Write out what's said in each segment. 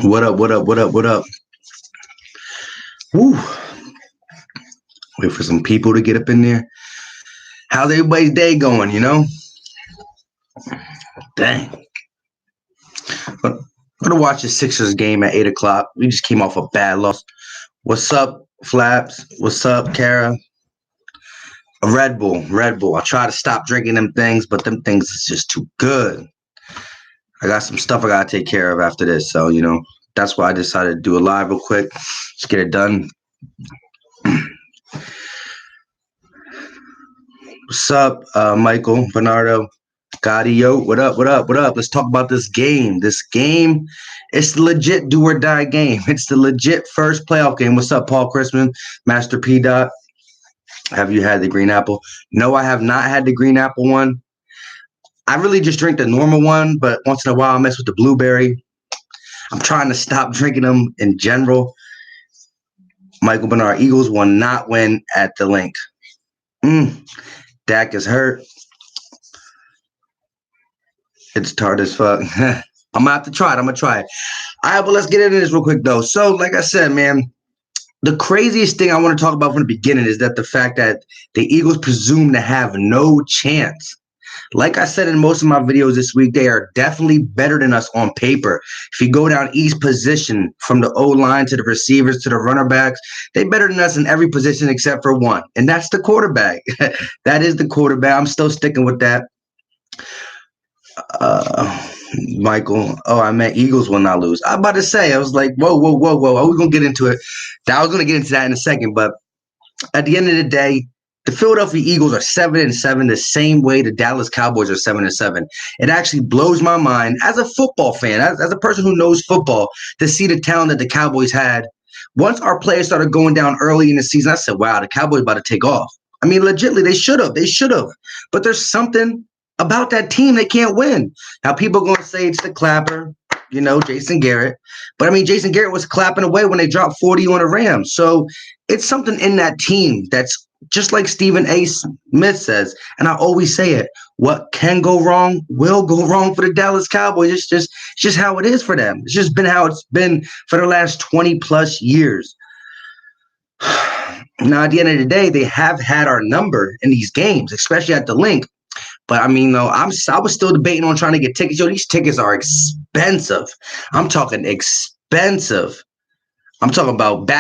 What up? What up? What up? What up? Woo! Wait for some people to get up in there. How's everybody's day going? Dang. I'm gonna watch the Sixers game at 8 o'clock. We just came off a bad loss. What's up, Flaps? What's up, Kara? A Red Bull, Red Bull. I try to stop drinking them things, but them things is just too good. I got some stuff I gotta take care of after this, so that's why I decided to do a live real quick. Just get it done. What's up, Michael, Bernardo, Gotti, yo? What up? What up? What up? Let's talk about this game. This game, it's the legit do or die game. It's the legit first playoff game. What's up, Paul Christman, Master P. Dot? Have you had the green apple? No, I have not had the green apple one. I really just drink the normal one, but once in a while I mess with the blueberry. I'm trying to stop drinking them in general. Michael Bernard, Eagles will not win at the Link. Dak is hurt. It's tart as fuck. I'm gonna have to try it. I'm gonna try it. All right, but let's get into this real quick though. So, like I said, man, the craziest thing I want to talk about from the beginning is that the fact that the Eagles presume to have no chance. Like I said in most of my videos this week, they are definitely better than us on paper. If you go down each position from the O-line to the receivers to the runner backs, they're better than us in every position except for one, and that's the quarterback. That is the quarterback. I'm still sticking with that. Michael, I meant Eagles will not lose. I'm about to say, I was like, whoa, whoa, whoa, whoa. Are we going to get into it? I was going to get into that in a second, but at the end of the day, the Philadelphia Eagles are 7-7, the same way the Dallas Cowboys are 7-7. It actually blows my mind as a football fan, as a person who knows football, to see the talent that the Cowboys had. Once our players started going down early in the season, I said, wow, the Cowboys about to take off. I mean, legitimately, they should have. They should have. But there's something about that team they can't win. Now, people are going to say it's the clapper, Jason Garrett. But, I mean, Jason Garrett was clapping away when they dropped 40 on the Rams. So it's something in that team that's just like Stephen A. Smith says, and I always say it, what can go wrong will go wrong for the Dallas Cowboys. It's just how it is for them. It's just been how it's been for the last 20-plus years. Now, at the end of the day, they have had our number in these games, especially at the Link. But, I mean, though, I was still debating on trying to get tickets. Yo, these tickets are expensive. I'm talking expensive. I'm talking about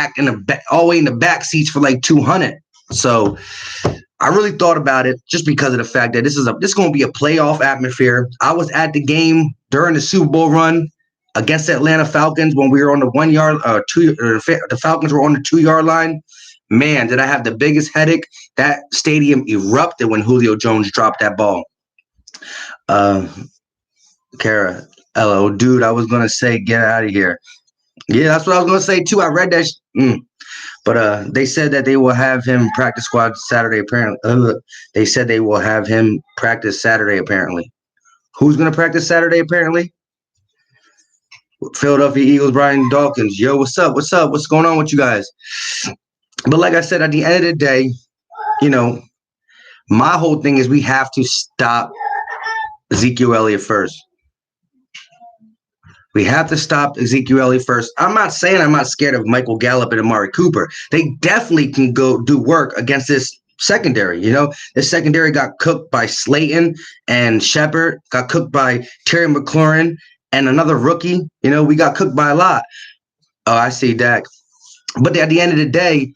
all the way in the back seats for like $200. So I really thought about it just because of the fact that this is going to be a playoff atmosphere. I was at the game during the Super Bowl run against the Atlanta Falcons when we were on the 1 yard, the Falcons were on the 2 yard line. Man, did I have the biggest headache. That stadium erupted when Julio Jones dropped that ball. Kara, hello, dude, I was going to say, get out of here. Yeah, that's what I was going to say, too. I read that. But they said that they will have him practice squad Saturday, apparently. They said they will have him practice Saturday, apparently. Who's going to practice Saturday, apparently? Philadelphia Eagles, Brian Dawkins. Yo, what's up? What's up? What's going on with you guys? But like I said, at the end of the day, my whole thing is we have to stop Ezekiel Elliott first. We have to stop Ezekiel Elliott first. I'm not saying I'm not scared of Michael Gallup and Amari Cooper. They definitely can go do work against this secondary. This secondary got cooked by Slayton and Shepard, got cooked by Terry McLaurin and another rookie. We got cooked by a lot. Oh, I see Dak. But at the end of the day,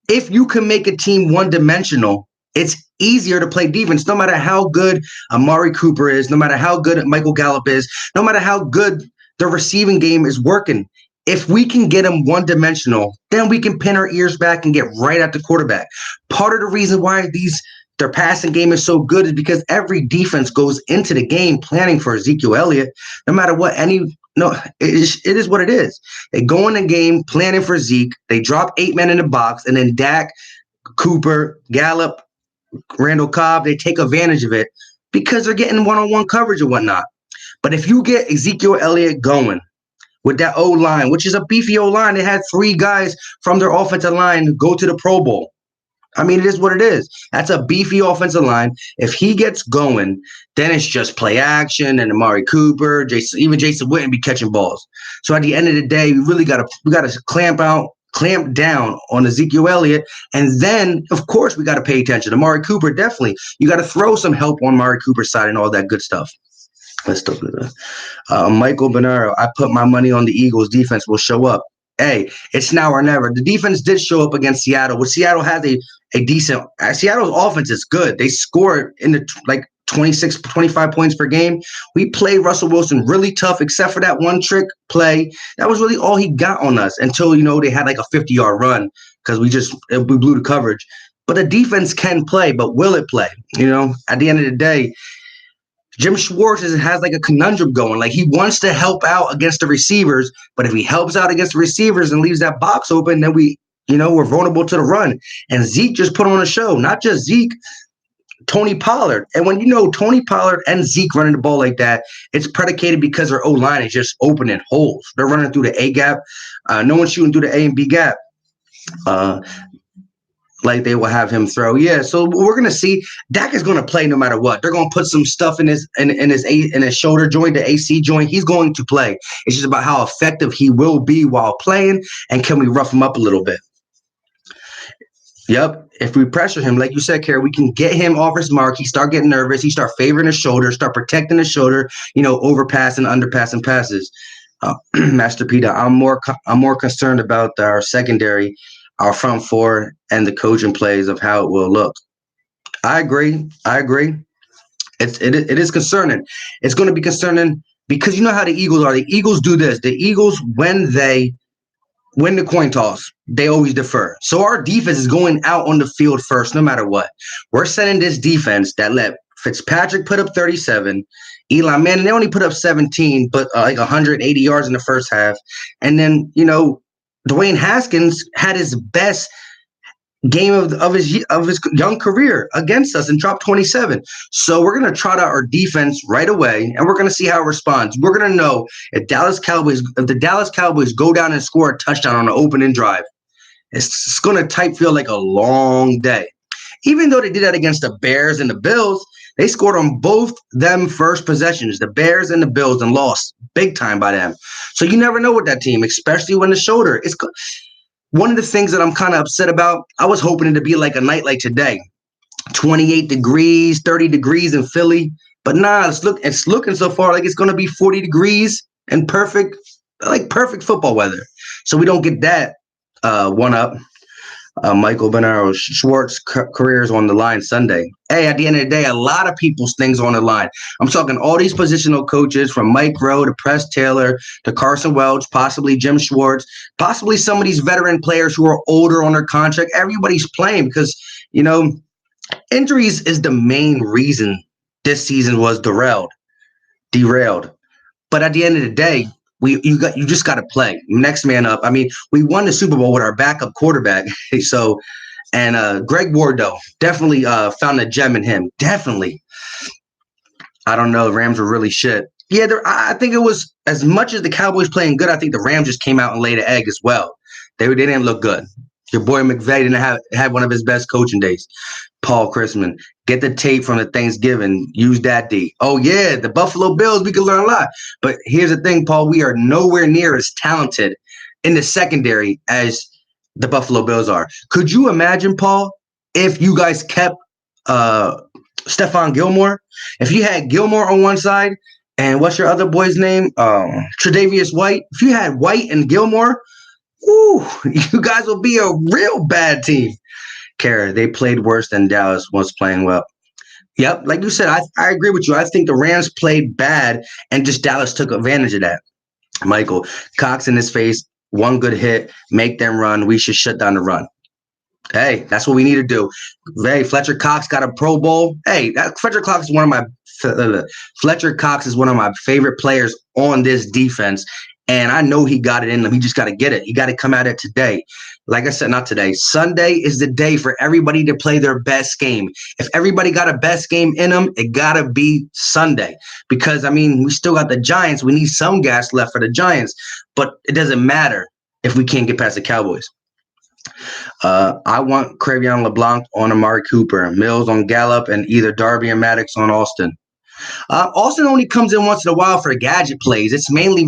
if you can make a team one-dimensional, it's easier to play defense, no matter how good Amari Cooper is, no matter how good Michael Gallup is, no matter how good the receiving game is working. If we can get them one-dimensional, then we can pin our ears back and get right at the quarterback. Part of the reason why their passing game is so good is because every defense goes into the game planning for Ezekiel Elliott, no matter what it is what it is. They go in the game planning for Zeke. They drop 8 men in the box, and then Dak, Cooper, Gallup, Randall Cobb, they take advantage of it because they're getting one-on-one coverage and whatnot. But if you get Ezekiel Elliott going with that O-line, which is a beefy O-line, they had 3 guys from their offensive line go to the Pro Bowl. I mean, it is what it is. That's a beefy offensive line. If he gets going, then it's just play action and Amari Cooper, even Jason Witten be catching balls. So at the end of the day, we gotta clamp down on Ezekiel Elliott, and then of course we gotta pay attention to Amari Cooper. Definitely, you gotta throw some help on Amari Cooper's side and all that good stuff. Let's talk about that. Michael Bernaro, I put my money on the Eagles defense will show up. Hey, it's now or never. The defense did show up against Seattle, which Seattle has a decent Seattle's offense is good. They score in the like 26, 25 points per game. We played Russell Wilson really tough, except for that one trick play. That was really all he got on us until, they had like a 50-yard run because we blew the coverage. But the defense can play, but will it play? At the end of the day, Jim Schwartz has like a conundrum going. Like he wants to help out against the receivers, but if he helps out against the receivers and leaves that box open, then we're vulnerable to the run. And Zeke just put on a show. Not just Zeke, Tony Pollard. And when Tony Pollard and Zeke running the ball like that, it's predicated because their O-line is just opening holes. They're running through the A gap. No one's shooting through the A and B gap. Like they will have him throw. Yeah, so we're gonna see Dak is gonna play no matter what. They're gonna put some stuff in his shoulder joint, the AC joint. He's going to play. It's just about how effective he will be while playing, and can we rough him up a little bit? Yep. If we pressure him, like you said, Kerry, we can get him off his mark. He start getting nervous. He start favoring his shoulder, start protecting his shoulder. Overpass and underpassing passes. Master Peter, I'm more concerned about our secondary, our front four, and the coaching plays of how it will look. I agree. It is concerning. It's going to be concerning because you know how the Eagles are. The Eagles do this. The Eagles, when they win the coin toss, they always defer. So our defense is going out on the field first, no matter what. We're setting this defense that let Fitzpatrick put up 37. Eli Manning, they only put up 17, but like 180 yards in the first half. And then, Dwayne Haskins had his best game of his young career against us and dropped 27. So we're going to trot out our defense right away, and we're going to see how it responds. We're going to know if the Dallas Cowboys go down and score a touchdown on the opening drive, it's going to feel like a long day. Even though they did that against the Bears and the Bills, they scored on both them first possessions, the Bears and the Bills, and lost big time by them. So you never know with that team, especially when the shoulder. It's one of the things that I'm kind of upset about. I was hoping it to be like a night like today, 28 degrees, 30 degrees in Philly. But nah, it's looking so far like it's going to be 40 degrees and perfect football weather. So we don't get that one up. Michael Bernaro, Schwartz career is on the line Sunday. Hey, at the end of the day, a lot of people's things on the line. I'm talking all these positional coaches from Mike Rowe to Press Taylor to Carson Welch, possibly Jim Schwartz, possibly some of these veteran players who are older on their contract. Everybody's playing because, injuries is the main reason this season was derailed. But at the end of the day, you just got to play. Next man up. I mean, we won the Super Bowl with our backup quarterback. So, and Greg Ward, though, definitely found a gem in him. Definitely. I don't know. The Rams were really shit. Yeah, I think it was as much as the Cowboys playing good. I think the Rams just came out and laid an egg as well. They didn't look good. Your boy McVay didn't had one of his best coaching days. Paul Chrisman, get the tape from the Thanksgiving. Use that D. Oh, yeah, the Buffalo Bills, we can learn a lot. But here's the thing, Paul. We are nowhere near as talented in the secondary as the Buffalo Bills are. Could you imagine, Paul, if you guys kept Stephon Gilmore? If you had Gilmore on one side and what's your other boy's name? Tre'Davious White. If you had White and Gilmore, whoo, you guys will be a real bad team. Kara, they played worse than Dallas was playing well. Yep, like you said, I agree with you. I think the Rams played bad and just Dallas took advantage of that. Michael, Cox in his face, one good hit, make them run. We should shut down the run. Hey, that's what we need to do. Hey, Fletcher Cox got a Pro Bowl. Hey, Fletcher Cox is one of my favorite players on this defense. And I know he got it in him. He just got to get it. He got to come at it today. Like I said, not today. Sunday is the day for everybody to play their best game. If everybody got a best game in them, it got to be Sunday. Because, I mean, we still got the Giants. We need some gas left for the Giants. But it doesn't matter if we can't get past the Cowboys. I want Cravion LeBlanc on Amari Cooper, Mills on Gallup, and either Darby and Maddox on Austin. Austin only comes in once in a while for gadget plays. It's mainly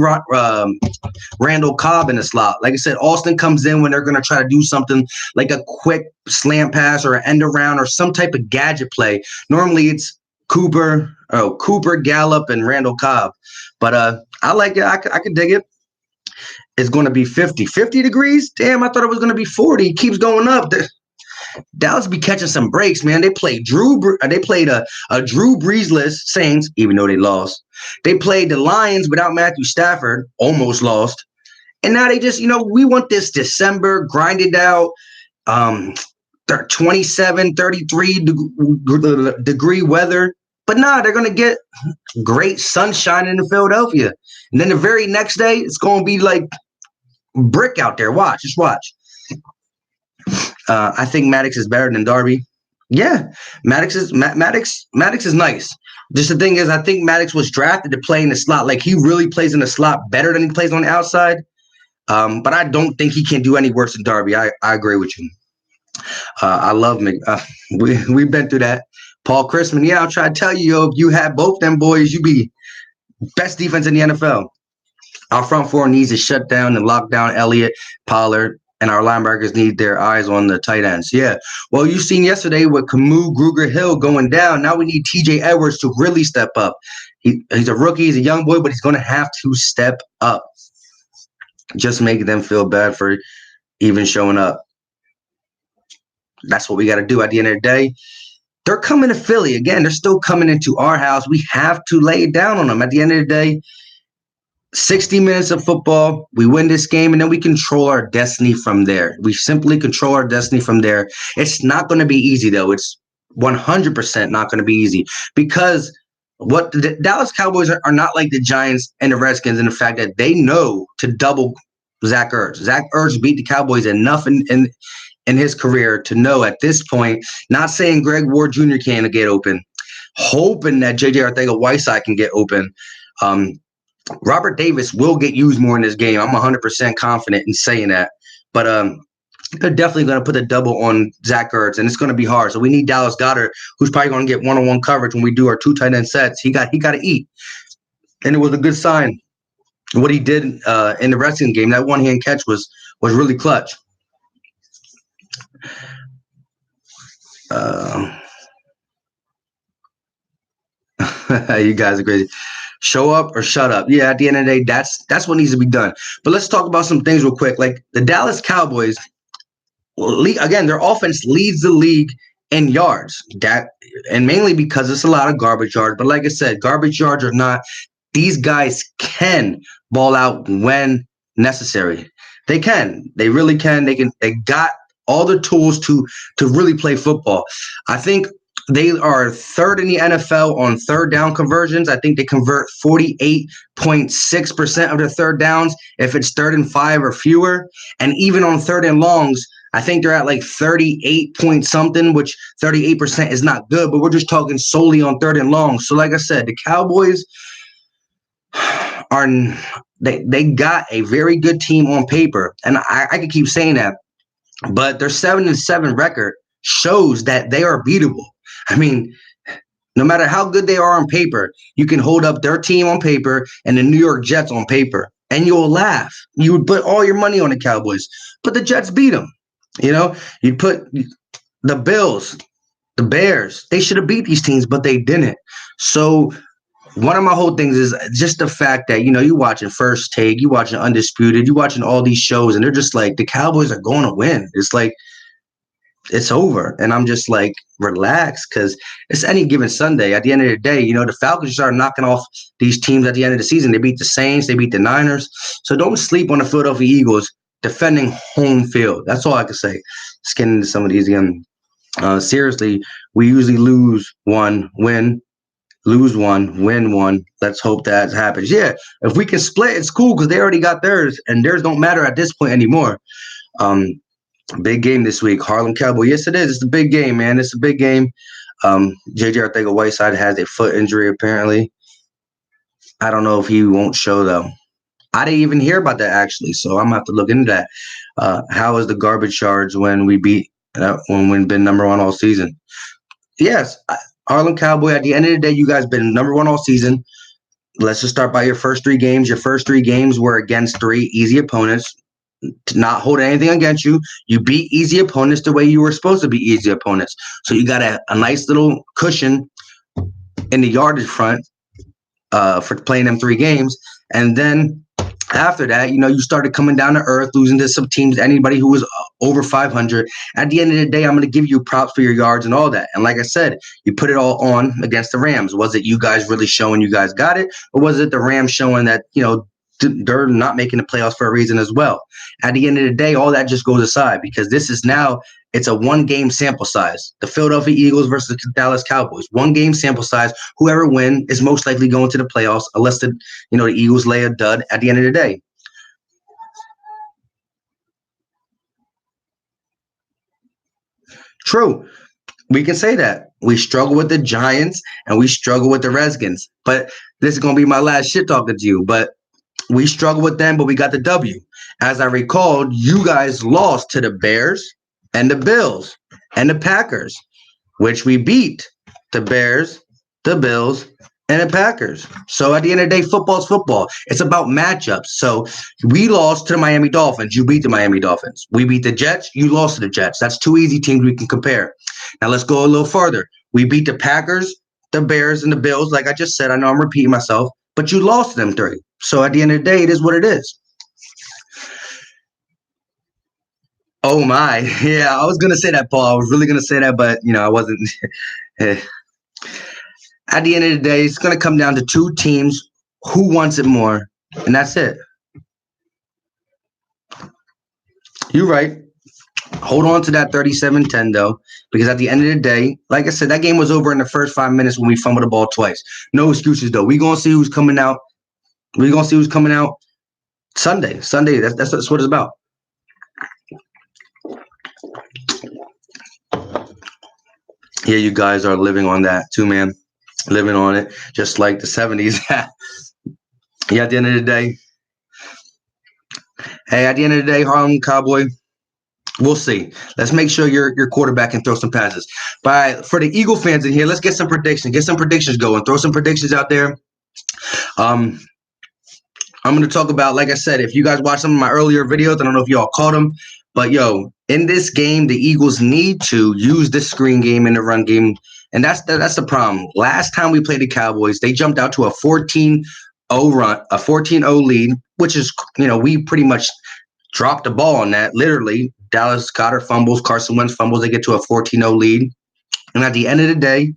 Randall Cobb in the slot. Like I said, Austin comes in when they're going to try to do something like a quick slant pass or an end around or some type of gadget play. Normally it's Cooper, Gallup, and Randall Cobb. But I like it. I could dig it. It's going to be 50 degrees. Damn, I thought it was going to be 40. It keeps going up. Dallas be catching some breaks, man. They played They played a Drew Breesless Saints, even though they lost. They played the Lions without Matthew Stafford, almost lost. And now they just, we want this December grinded out, 27, 33 degree weather. But nah, they're going to get great sunshine in Philadelphia. And then the very next day, it's going to be like brick out there. Just watch. I think Maddox is better than Darby. Yeah, Maddox is nice. Just the thing is, I think Maddox was drafted to play in the slot. Like he really plays in the slot better than he plays on the outside. But I don't think he can do any worse than Darby. I agree with you. I love Mc. We've been through that. Paul Christman. Yeah, I'll try to tell you, if you had both them boys, you be best defense in the NFL. Our front four needs to shut down and lock down Elliott, Pollard, and our linebackers need their eyes on the tight ends. Yeah. Well, you seen yesterday with Camus, Gruger, Hill going down. Now we need TJ Edwards to really step up. He's a rookie. He's a young boy, but he's going to have to step up. Just make them feel bad for even showing up. That's what we got to do at the end of the day. They're coming to Philly. Again, they're still coming into our house. We have to lay it down on them. At the end of the day, 60 minutes of football, we win this game, and then we control our destiny from there. We simply control our destiny from there. It's not going to be easy, though. It's 100% not going to be easy because what the Dallas Cowboys are not like the Giants and the Redskins in the fact that they know to double Zach Ertz. Zach Ertz beat the Cowboys enough in his career to know at this point, not saying Greg Ward Jr. can't get open, hoping that J.J. Arcega-Whiteside can get open. Robert Davis will get used more in this game. I'm 100% confident in saying that. But they're definitely going to put a double on Zach Ertz, and it's going to be hard. So we need Dallas Goedert, who's probably going to get one-on-one coverage when we do our two tight end sets. He got to eat. And it was a good sign. What he did in the Redskins game, that one-hand catch was really clutch. You guys are crazy. Show up or shut up. Yeah, at the end of the day, that's what needs to be done. But let's talk about some things real quick. Like the Dallas Cowboys, again, their offense leads the league in yards. And mainly because it's a lot of garbage yards. But like I said, garbage yards or not, these guys can ball out when necessary. They can. They really can. They got all the tools to really play football. I think they are third in the NFL on third down conversions. I think they convert 48.6% of their third downs if it's 3rd and 5 or fewer. And even on 3rd and longs, I think they're at like 38 point something, which 38% is not good, but we're just talking solely on 3rd and longs. So like I said, the Cowboys they got a very good team on paper. And I could keep saying that, but their 7-7 record shows that they are beatable. I mean, no matter how good they are on paper, you can hold up their team on paper and the New York Jets on paper, and you'll laugh. You would put all your money on the Cowboys, but the Jets beat them. You'd put the Bills, the Bears. They should have beat these teams, but they didn't. So one of my whole things is just the fact that, you watching First Take, you watching Undisputed, you watching all these shows, and they're just like, the Cowboys are going to win. It's like, it's over. And I'm just like, relax, because it's any given Sunday. At the end of the day, the Falcons start knocking off these teams at the end of the season. They beat the Saints, they beat the Niners. So don't sleep on the Philadelphia Eagles defending home field. That's all I can say. Let's get into some of these again. Seriously, we usually lose one, win one. Let's hope that happens. Yeah, if we can split, it's cool because they already got theirs, and theirs don't matter at this point anymore. Big game this week. Harlem Cowboy. Yes, it is. It's a big game, man. It's a big game. J.J. Arcega-Whiteside has a foot injury, apparently. I don't know if he won't show, though. I didn't even hear about that, actually, so I'm going to have to look into that. How is the garbage yards when we beat when we've been number one all season? Yes, Harlem Cowboy. At the end of the day, you guys been number one all season. Let's just start by your first three games. Your first three games were against three easy opponents, not holding anything against you. You beat easy opponents the way you were supposed to be easy opponents. So you got a nice little cushion in the yardage front for playing them three games. And then after that, you started coming down to earth, losing to some teams, anybody who was over 500. At the end of the day, I'm going to give you props for your yards and all that. And like I said, you put it all on against the Rams. Was it you guys really showing you guys got it? Or was it the Rams showing that, they're not making the playoffs for a reason as well? At the end of the day, all that just goes aside because this is now it's a one-game sample size. The Philadelphia Eagles versus the Dallas Cowboys. One-game sample size. Whoever wins is most likely going to the playoffs unless the Eagles lay a dud at the end of the day. True. We can say that. We struggle with the Giants and we struggle with the Redskins. But this is going to be my last shit talking to you. But we struggled with them, but we got the W. As I recalled, you guys lost to the Bears and the Bills and the Packers, which we beat the Bears, the Bills, and the Packers. So at the end of the day, football's football. It's about matchups. So we lost to the Miami Dolphins. You beat the Miami Dolphins. We beat the Jets. You lost to the Jets. That's two easy teams we can compare. Now let's go a little further. We beat the Packers, the Bears, and the Bills. Like I just said, I know I'm repeating myself, but you lost to them three. So at the end of the day, it is what it is. Oh my. Yeah, I was gonna say that, Paul. I was really gonna say that, but I wasn't. At the end of the day, it's gonna come down to two teams who wants it more, and that's it. You're right. Hold on to that 37-10, though, because at the end of the day, like I said, that game was over in the first 5 minutes when we fumbled the ball twice. No excuses, though. We're gonna see who's coming out. We're gonna see who's coming out Sunday. That's what it's about. Yeah, you guys are living on that too, man. Living on it, just like the 70s. Yeah, at the end of the day. Hey, at the end of the day, Harlem Cowboy, we'll see. Let's make sure your quarterback can throw some passes. But for the Eagle fans in here, let's get some predictions. Get some predictions going. Throw some predictions out there. I'm going to talk about, like I said, if you guys watched some of my earlier videos, I don't know if y'all caught them, but in this game, the Eagles need to use this screen game in the run game, and that's the problem. Last time we played the Cowboys, they jumped out to a 14-0 run, a 14-0 lead, which is we pretty much dropped the ball on that. Literally, Dallas Goedert fumbles, Carson Wentz fumbles, they get to a 14-0 lead, and at the end of the day.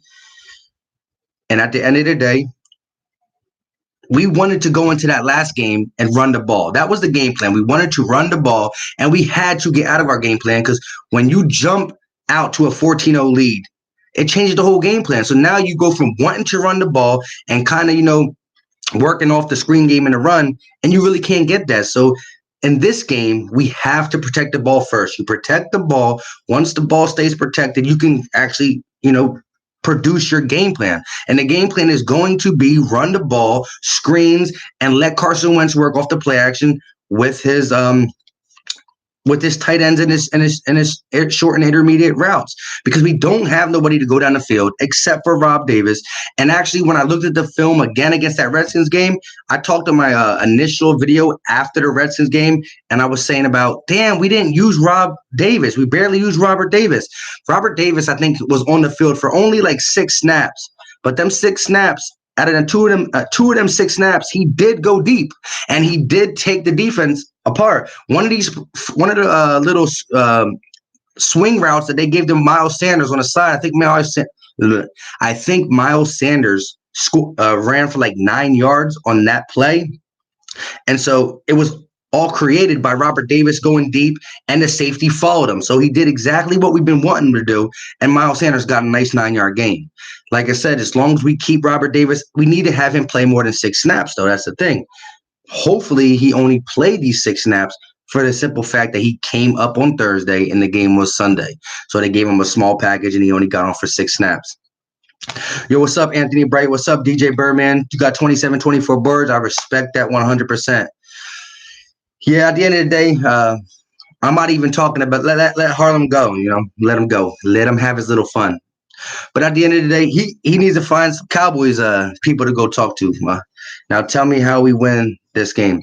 We wanted to go into that last game and run the ball. That was the game plan. We wanted to run the ball, and we had to get out of our game plan because when you jump out to a 14-0 lead, it changes the whole game plan. So now you go from wanting to run the ball and kind of, working off the screen game and the run, and you really can't get that. So in this game, we have to protect the ball first. You protect the ball. Once the ball stays protected, you can actually, produce your game plan. And the game plan is going to be run the ball, screens, and let Carson Wentz work off the play action with his tight ends and his short and intermediate routes, because we don't have nobody to go down the field except for Rob Davis. And actually, when I looked at the film again against that Redskins game, I talked in my initial video after the Redskins game, and I was saying about, damn, we didn't use Rob Davis. We barely used Robert Davis. Robert Davis, I think, was on the field for only like 6 snaps, but them 6 snaps, out of the two of them 6 snaps, he did go deep, and he did take the defense apart. One of the little swing routes that they gave to Miles Sanders on the side, I think Miles Sanders ran for like 9 yards on that play, and so it was all created by Robert Davis going deep, and the safety followed him. So he did exactly what we've been wanting to do, and Miles Sanders got a nice 9-yard gain. Like I said, as long as we keep Robert Davis, we need to have him play more than 6 snaps, though. That's the thing. Hopefully, he only played these 6 snaps for the simple fact that he came up on Thursday and the game was Sunday. So they gave him a small package, and he only got on for 6 snaps. Yo, what's up, Anthony Bright? What's up, DJ Birdman? You got 27-24 birds. I respect that 100%. Yeah, at the end of the day, I'm not even talking about let Harlem go. Let him go. Let him have his little fun. But at the end of the day, he needs to find some Cowboys people to go talk to. Now tell me how we win this game.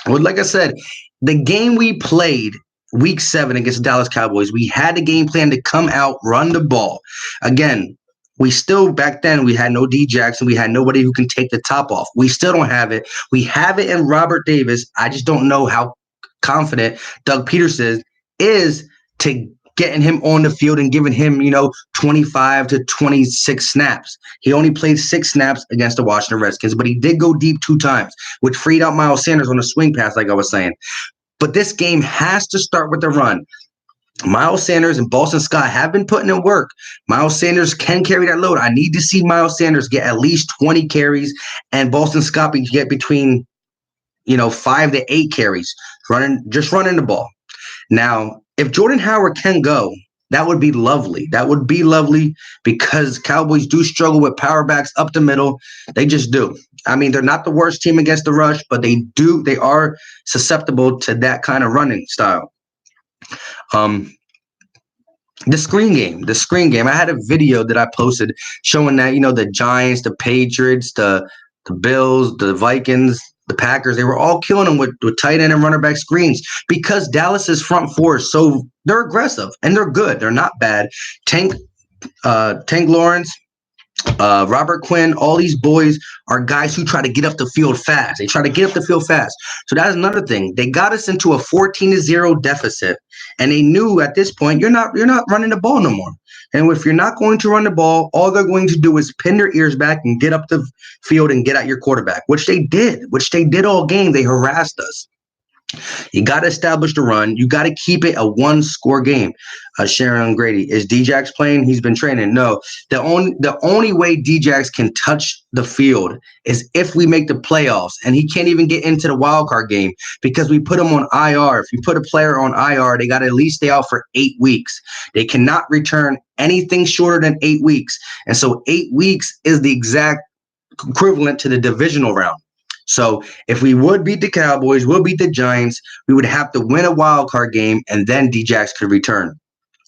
Well, like I said, the game we played week 7 against the Dallas Cowboys, we had a game plan to come out, run the ball. Again, we still back then we had no D Jackson. We had nobody who can take the top off. We still don't have it. We have it in Robert Davis. I just don't know how confident Doug Peterson is to getting him on the field and giving him, 25 to 26 snaps. He only played 6 snaps against the Washington Redskins, but he did go deep 2 times, which freed out Miles Sanders on a swing pass, like I was saying. But this game has to start with the run. Miles Sanders and Boston Scott have been putting in work. Miles Sanders can carry that load. I need to see Miles Sanders get at least 20 carries and Boston Scott get between, 5 to 8 carries, running the ball. Now, if Jordan Howard can go, that would be lovely. That would be lovely because Cowboys do struggle with power backs up the middle. They just do. I mean, they're not the worst team against the rush, but they are susceptible to that kind of running style. The screen game. I had a video that I posted showing that, the Giants, the Patriots, the Bills, the Vikings, the Packers, they were all killing them with tight end and runner back screens because Dallas's front four is so they're aggressive and they're good. They're not bad. Tank Lawrence, Robert Quinn, all these boys are guys who try to get up the field fast. They try to get up the field fast. So that's another thing. They got us into a 14-0 deficit, and they knew at this point you're not running the ball no more. And if you're not going to run the ball, all they're going to do is pin their ears back and get up the field and get at your quarterback, which they did all game. They harassed us. You got to establish the run. You got to keep it a 1-score game. Sharon Grady, is Djax playing? He's been training. No, the only way Djax can touch the field is if we make the playoffs, and he can't even get into the wild card game because we put him on IR. If you put a player on IR, they got to at least stay out for 8 weeks. They cannot return anything shorter than 8 weeks, and so 8 weeks is the exact equivalent to the divisional round. So if we would beat the Cowboys, we'll beat the Giants, we would have to win a wild card game, and then Djax could return,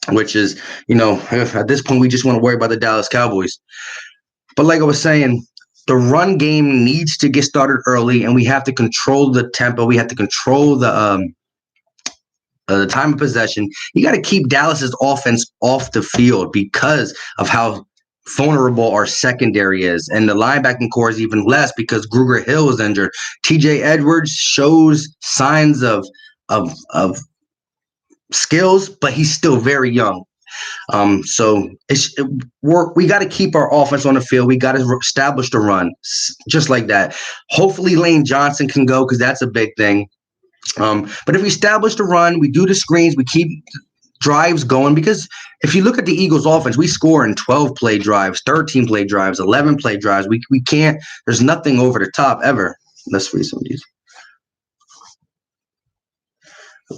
which is, at this point, we just want to worry about the Dallas Cowboys. But like I was saying, the run game needs to get started early, and we have to control the tempo. We have to control the time of possession. You got to keep Dallas's offense off the field because of how vulnerable our secondary is, and the linebacking core is even less because Grugier-Hill is injured. TJ Edwards shows signs of skills, but he's still very young. So we got to keep our offense on the field. We got to establish the run just like that. Hopefully Lane Johnson can go because that's a big thing. But if we establish the run, we do the screens, we keep drives going, because if you look at the Eagles offense, we score in 12-play drives, 13-play drives, 11-play drives. We can't, there's nothing over the top ever. Let's read some of these.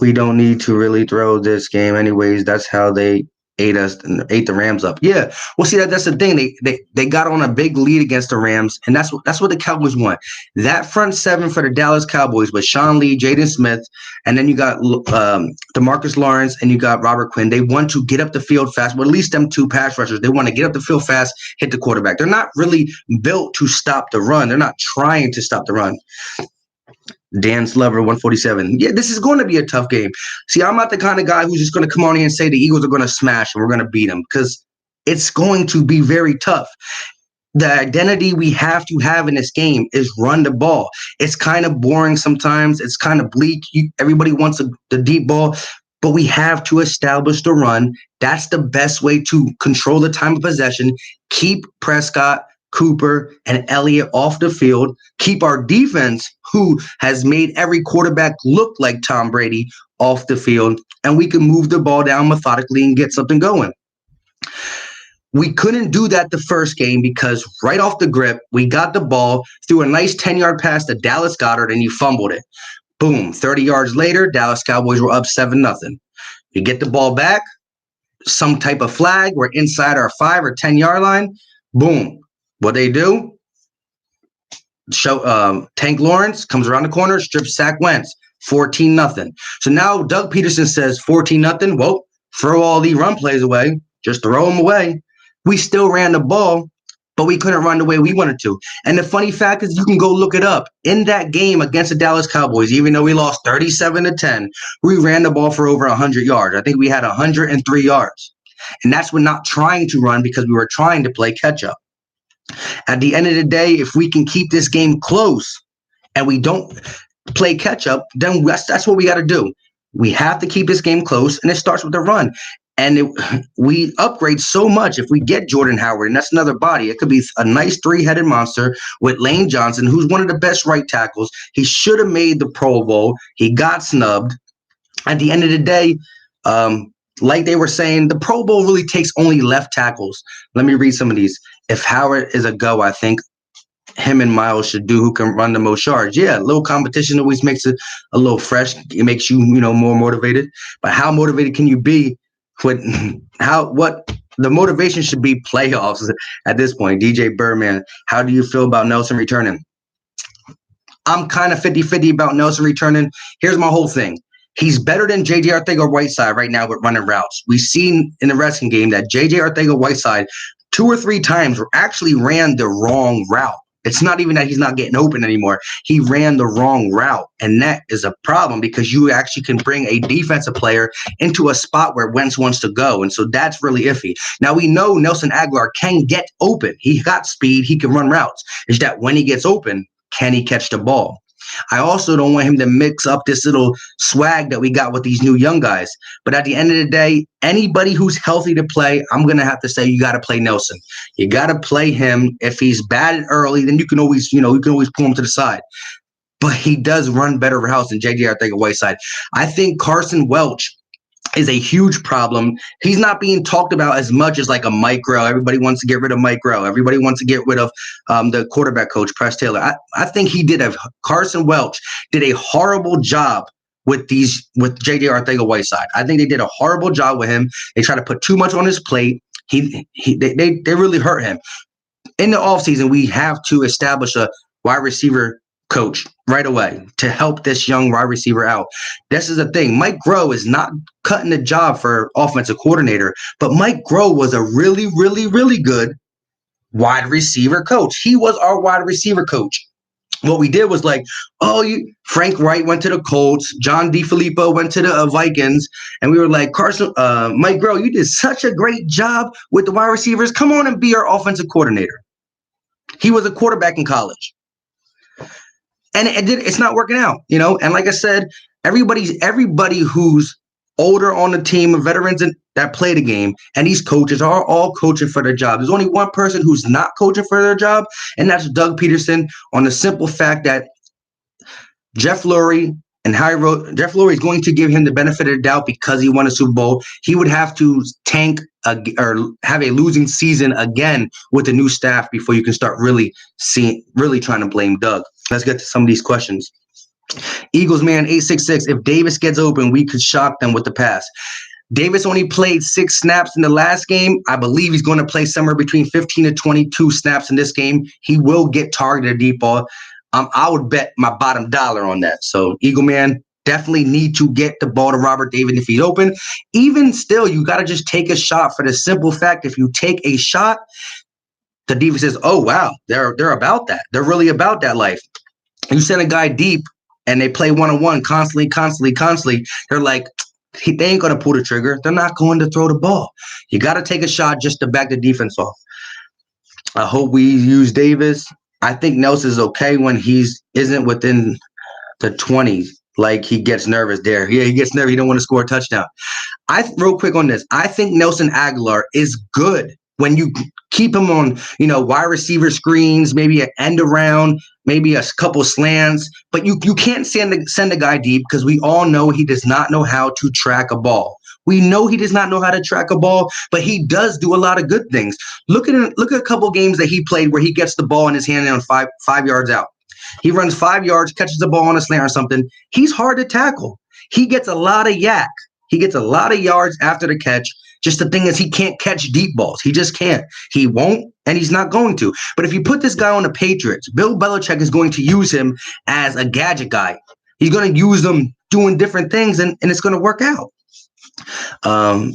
We don't need to really throw this game anyways. That's how they ate the Rams up. Yeah. Well, see, that's the thing. They got on a big lead against the Rams, and that's what the Cowboys want. That front seven for the Dallas Cowboys was Sean Lee, Jaden Smith, and then you got DeMarcus Lawrence, and you got Robert Quinn. They want to get up the field fast. Well, at least them 2 pass rushers. They want to get up the field fast, hit the quarterback. They're not really built to stop the run. They're not trying to stop the run. Dan Slover, 147. Yeah, this is going to be a tough game. See, I'm not the kind of guy who's just going to come on here and say the Eagles are going to smash and we're going to beat them, because it's going to be very tough. The identity we have to have in this game is run the ball. It's kind of boring sometimes. It's kind of bleak. Everybody wants the deep ball, but we have to establish the run. That's the best way to control the time of possession, keep Prescott, Cooper, and Elliott off the field, keep our defense, who has made every quarterback look like Tom Brady, off the field, and we can move the ball down methodically and get something going. We couldn't do that the first game because right off the grip, we got the ball, threw a nice 10-yard pass to Dallas Goedert, and you fumbled it. Boom, 30 yards later, Dallas Cowboys were up 7-0. You get the ball back, some type of flag, we're inside our 5 or 10-yard line, boom. What they do? Tank Lawrence comes around the corner, strip sack Wentz. 14-0. So now Doug Peterson says 14-0. Well, throw all the run plays away. Just throw them away. We still ran the ball, but we couldn't run the way we wanted to. And the funny fact is, you can go look it up. In that game against the Dallas Cowboys, even though we lost 37-10, we ran the ball for over 100 yards. I think we had 103 yards. And that's when not trying to run because we were trying to play catch up. At the end of the day, if we can keep this game close and we don't play catch up, then that's what we got to do. We have to keep this game close, and it starts with the run. And we upgrade so much if we get Jordan Howard, and that's another body. It could be a nice three-headed monster with Lane Johnson, who's one of the best right tackles. He should have made the Pro Bowl. He got snubbed. At the end of the day, like they were saying, the Pro Bowl really takes only left tackles. Let me read some of these. If Howard is a go, I think him and Miles should do who can run the most yards. Yeah, a little competition always makes it a little fresh. It makes you, more motivated. But how motivated can you be what the motivation should be playoffs at this point? DJ Birdman, how do you feel about Nelson returning? I'm kind of 50-50 about Nelson returning. Here's my whole thing. He's better than J.J. Arcega-Whiteside right now with running routes. We've seen in the wrestling game that J.J. Arcega-Whiteside 2 or 3 times actually ran the wrong route. It's not even that he's not getting open anymore. He ran the wrong route, and that is a problem because you actually can bring a defensive player into a spot where Wentz wants to go, and so that's really iffy. Now, we know Nelson Agholor can get open. He got speed. He can run routes. It's that when he gets open, can he catch the ball? I also don't want him to mix up this little swag that we got with these new young guys. But at the end of the day, anybody who's healthy to play, I'm going to have to say you got to play Nelson. You got to play him. If he's bad early, then you can always, pull him to the side. But he does run better routes than J.J. Arcega-Whiteside. I think Carson Welch is a huge problem. He's not being talked about as much as like a Mike Groh. Everybody wants to get rid of Mike Groh. Everybody wants to get rid of the quarterback coach, Press Taylor. I think Carson Welch did a horrible job with J.J. Arcega-Whiteside. I think they did a horrible job with him. They try to put too much on his plate. They really hurt him. In the offseason, we have to establish a wide receiver coach right away to help this young wide receiver out. This is the thing. Mike Groh is not cutting the job for offensive coordinator, but Mike Groh was a really, really, really good wide receiver coach. He was our wide receiver coach. What we did was Frank Wright went to the Colts, John DeFilippo went to the Vikings, and we were like, Mike Groh, you did such a great job with the wide receivers. Come on and be our offensive coordinator. He was a quarterback in college. And it's not working out, And like I said, everybody who's older on the team, veterans that play the game, and these coaches are all coaching for their job. There's only one person who's not coaching for their job, and that's Doug Peterson, on the simple fact that Jeff Lurie is going to give him the benefit of the doubt because he won a Super Bowl. He would have to tank or have a losing season again with the new staff before you can start really trying to blame Doug. Let's get to some of these questions. Eagles man 866. If Davis gets open, we could shock them with the pass. Davis only played 6 snaps in the last game. I believe he's going to play somewhere between 15 to 22 snaps in this game. He will get targeted deep ball. I would bet my bottom dollar on that. So Eagle man definitely need to get the ball to Robert Davis if he's open. Even still, you got to just take a shot for the simple fact if you take a shot, the defense says, oh, wow, they're about that. They're really about that life. You send a guy deep and they play one-on-one constantly. They're like, they ain't going to pull the trigger. They're not going to throw the ball. You got to take a shot just to back the defense off. I hope we use Davis. I think Nelson is okay when he isn't within the 20s. Like he gets nervous there. Yeah, he gets nervous. He don't want to score a touchdown. Real quick on this. I think Nelson Agholor is good when you keep him on, wide receiver screens, maybe an end around, maybe a couple slants, but you can't send a guy deep because we all know he does not know how to track a ball. We know he does not know how to track a ball, but he does do a lot of good things. Look at a couple games that he played where he gets the ball in his hand on 5 yards out. He runs 5 yards, catches the ball on a slant or something. He's hard to tackle. He gets a lot of yak. He gets a lot of yards after the catch. Just the thing is he can't catch deep balls. He just can't. He won't, and he's not going to. But if you put this guy on the Patriots, Bill Belichick is going to use him as a gadget guy. He's going to use them doing different things, and it's going to work out. Um,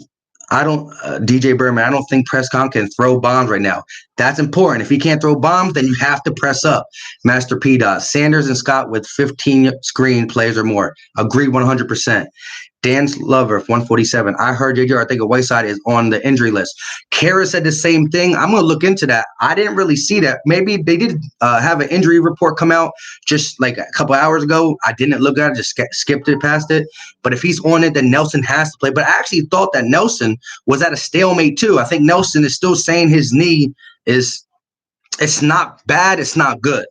I don't, DJ Berman, I don't think Prescott can throw bombs right now. That's important. If he can't throw bombs, then you have to press up. Master P. Dot. Sanders and Scott with 15 screen plays or more. Agree 100%. Dan's Lover, 147. I heard JJ Arcega-Whiteside is on the injury list. Kara said the same thing. I'm going to look into that. I didn't really see that. Maybe they did have an injury report come out just like a couple hours ago. I didn't look at it, just skipped it past it. But if he's on it, then Nelson has to play. But I actually thought that Nelson was at a stalemate too. I think Nelson is still saying his knee is, it's not bad, it's not good.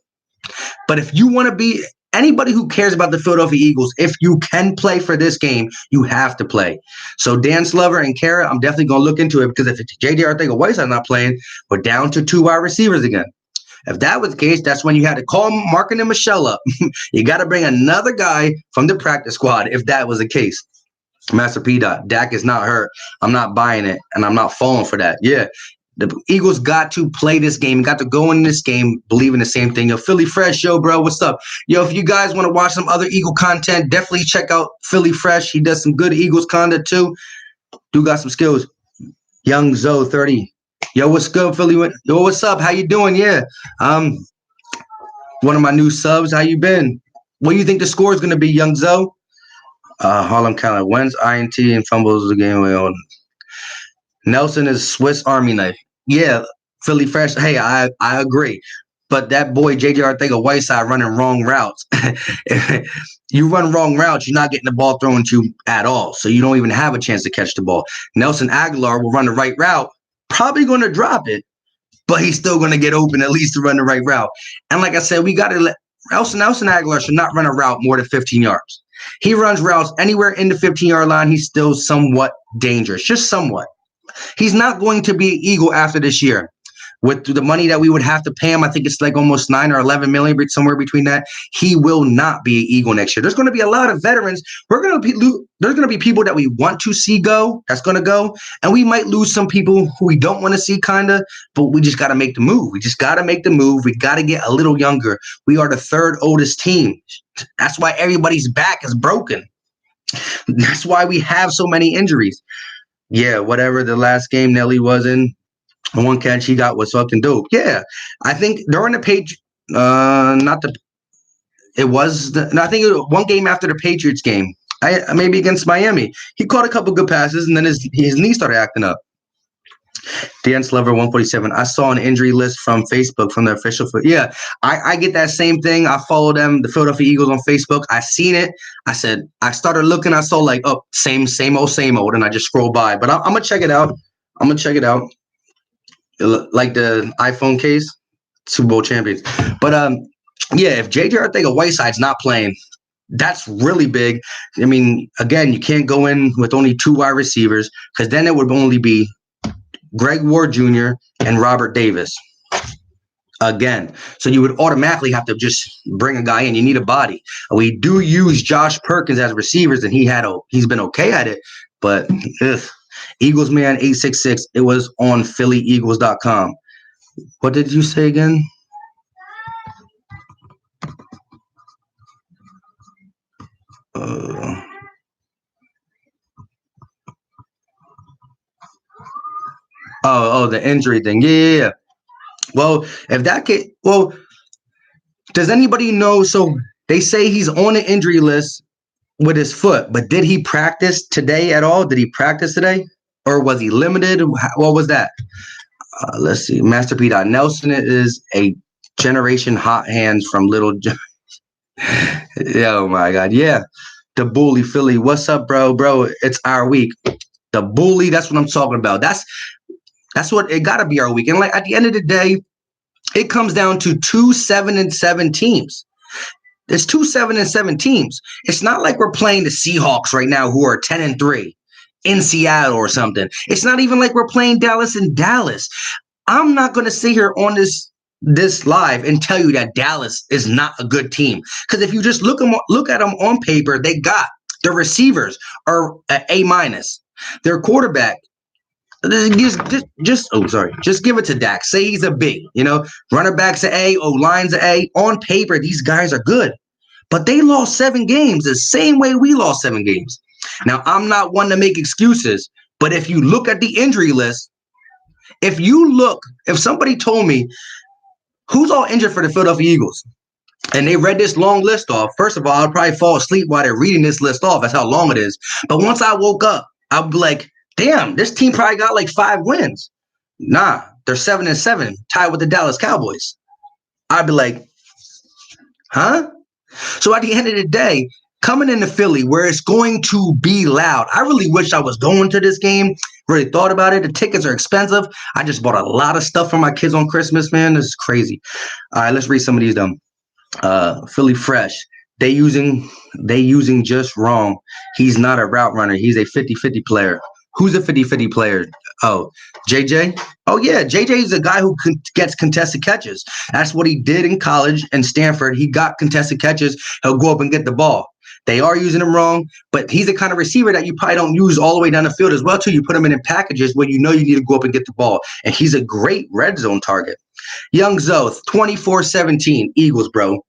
But if you want to be anybody who cares about the Philadelphia Eagles, if you can play for this game, you have to play. So Dan Slover and Kara, I'm definitely going to look into it, because if J.J. Arcega-Whiteside's not playing, we're down to 2 wide receivers again. If that was the case, that's when you had to call Markin and Michelle up. You got to bring another guy from the practice squad if that was the case. Master P. Dot. Dak is not hurt. I'm not buying it, and I'm not falling for that. Yeah. The Eagles got to play this game, got to go in this game believing the same thing. Yo, Philly Fresh, yo, bro, what's up? Yo, if you guys want to watch some other Eagle content, definitely check out Philly Fresh. He does some good Eagles content too. Do got some skills. Young Zoe 30. Yo, what's good, Philly? Yo, what's up? How you doing? Yeah. One of my new subs. How you been? What do you think the score is going to be, Young Zoe? Harlem Calendar. When's INT and fumbles the game away on? Nelson is Swiss Army knife. Yeah, Philly Fresh. Hey, I agree. But that boy, J.J. Arcega-Whiteside, running wrong routes. You run wrong routes, you're not getting the ball thrown to you at all. So you don't even have a chance to catch the ball. Nelson Aguilar will run the right route, probably going to drop it, but he's still going to get open at least to run the right route. And like I said, we got to let Nelson Aguilar should not run a route more than 15 yards. He runs routes anywhere in the 15-yard line. He's still somewhat dangerous, just somewhat. He's not going to be an Eagle after this year. With the money that we would have to pay him, I think it's like almost 9 or 11 million, somewhere between that. He will not be an Eagle next year. There's going to be a lot of veterans. There's going to be people that we want to see go. That's going to go, and we might lose some people who we don't want to see, kind of. But we just got to make the move. We just got to make the move. We got to get a little younger. We are the 3rd oldest team. That's why everybody's back is broken. That's why we have so many injuries. Yeah, whatever the last game Nelly was in, the one catch he got was fucking dope. Yeah, I think during the page, I think it was one game after the Patriots game, maybe against Miami. He caught a couple good passes, and then his knee started acting up. Dan Slover 147. I saw an injury list from Facebook from the official. Yeah, I get that same thing. I follow them, the Philadelphia Eagles, on Facebook. I seen it. I started looking. I saw like, oh, same old, and I just scroll by. But I'm gonna check it out. Like the iPhone case, Super Bowl champions. But yeah, if J.J. Arcega-Whiteside's not playing, that's really big. I mean, again, you can't go in with only 2 wide receivers, because then it would only be Greg Ward Jr. and Robert Davis again. So you would automatically have to just bring a guy in. You need a body. We do use Josh Perkins as receivers, and he's been okay at it. But Eagles Man 866. It was on PhillyEagles.com. What did you say again? The injury thing. Yeah. Well, if that case, does anybody know? So they say he's on the injury list with his foot, but did he practice today at all? Did he practice today, or was he limited? What was that? Let's see. Master P. Nelson is a generation hot hands from Little. Oh my God. Yeah. The bully Philly. What's up, bro? Bro, it's our week. The bully. That's what I'm talking about. That's what it got to be our week. And like at the end of the day, it comes down to 2 7-7 teams. There's 2 7-7 teams. It's not like we're playing the Seahawks right now, who are 10-3 in Seattle or something. It's not even like we're playing Dallas in Dallas. I'm not going to sit here on this live and tell you that Dallas is not a good team, because if you just look at them on paper, they got the receivers are A-. Their quarterback. Just give it to Dak. Say he's a B, running back's an A, O-line's an A. On paper, these guys are good. But they lost 7 games the same way we lost 7 games. Now, I'm not one to make excuses, but if you look at the injury list, if somebody told me who's all injured for the Philadelphia Eagles, and they read this long list off, first of all, I'd probably fall asleep while they're reading this list off. That's how long it is. But once I woke up, I'd be like, damn, this team probably got like 5 wins. Nah, they're 7-7, tied with the Dallas Cowboys. I'd be like, huh? So at the end of the day, coming into Philly where it's going to be loud, I really wish I was going to this game. Really thought about it. The tickets are expensive. I just bought a lot of stuff for my kids on Christmas, man. This is crazy. All right, let's read some of these dumb. Philly Fresh. They using just wrong. He's not a route runner. He's a 50-50 player. Who's a 50-50 player? Oh, JJ? Oh, yeah. JJ is a guy who gets contested catches. That's what he did in college in Stanford. He got contested catches. He'll go up and get the ball. They are using him wrong, but he's the kind of receiver that you probably don't use all the way down the field as well, too. You put him in packages where you know you need to go up and get the ball, and he's a great red zone target. Young Zoth, 24-17, Eagles, bro.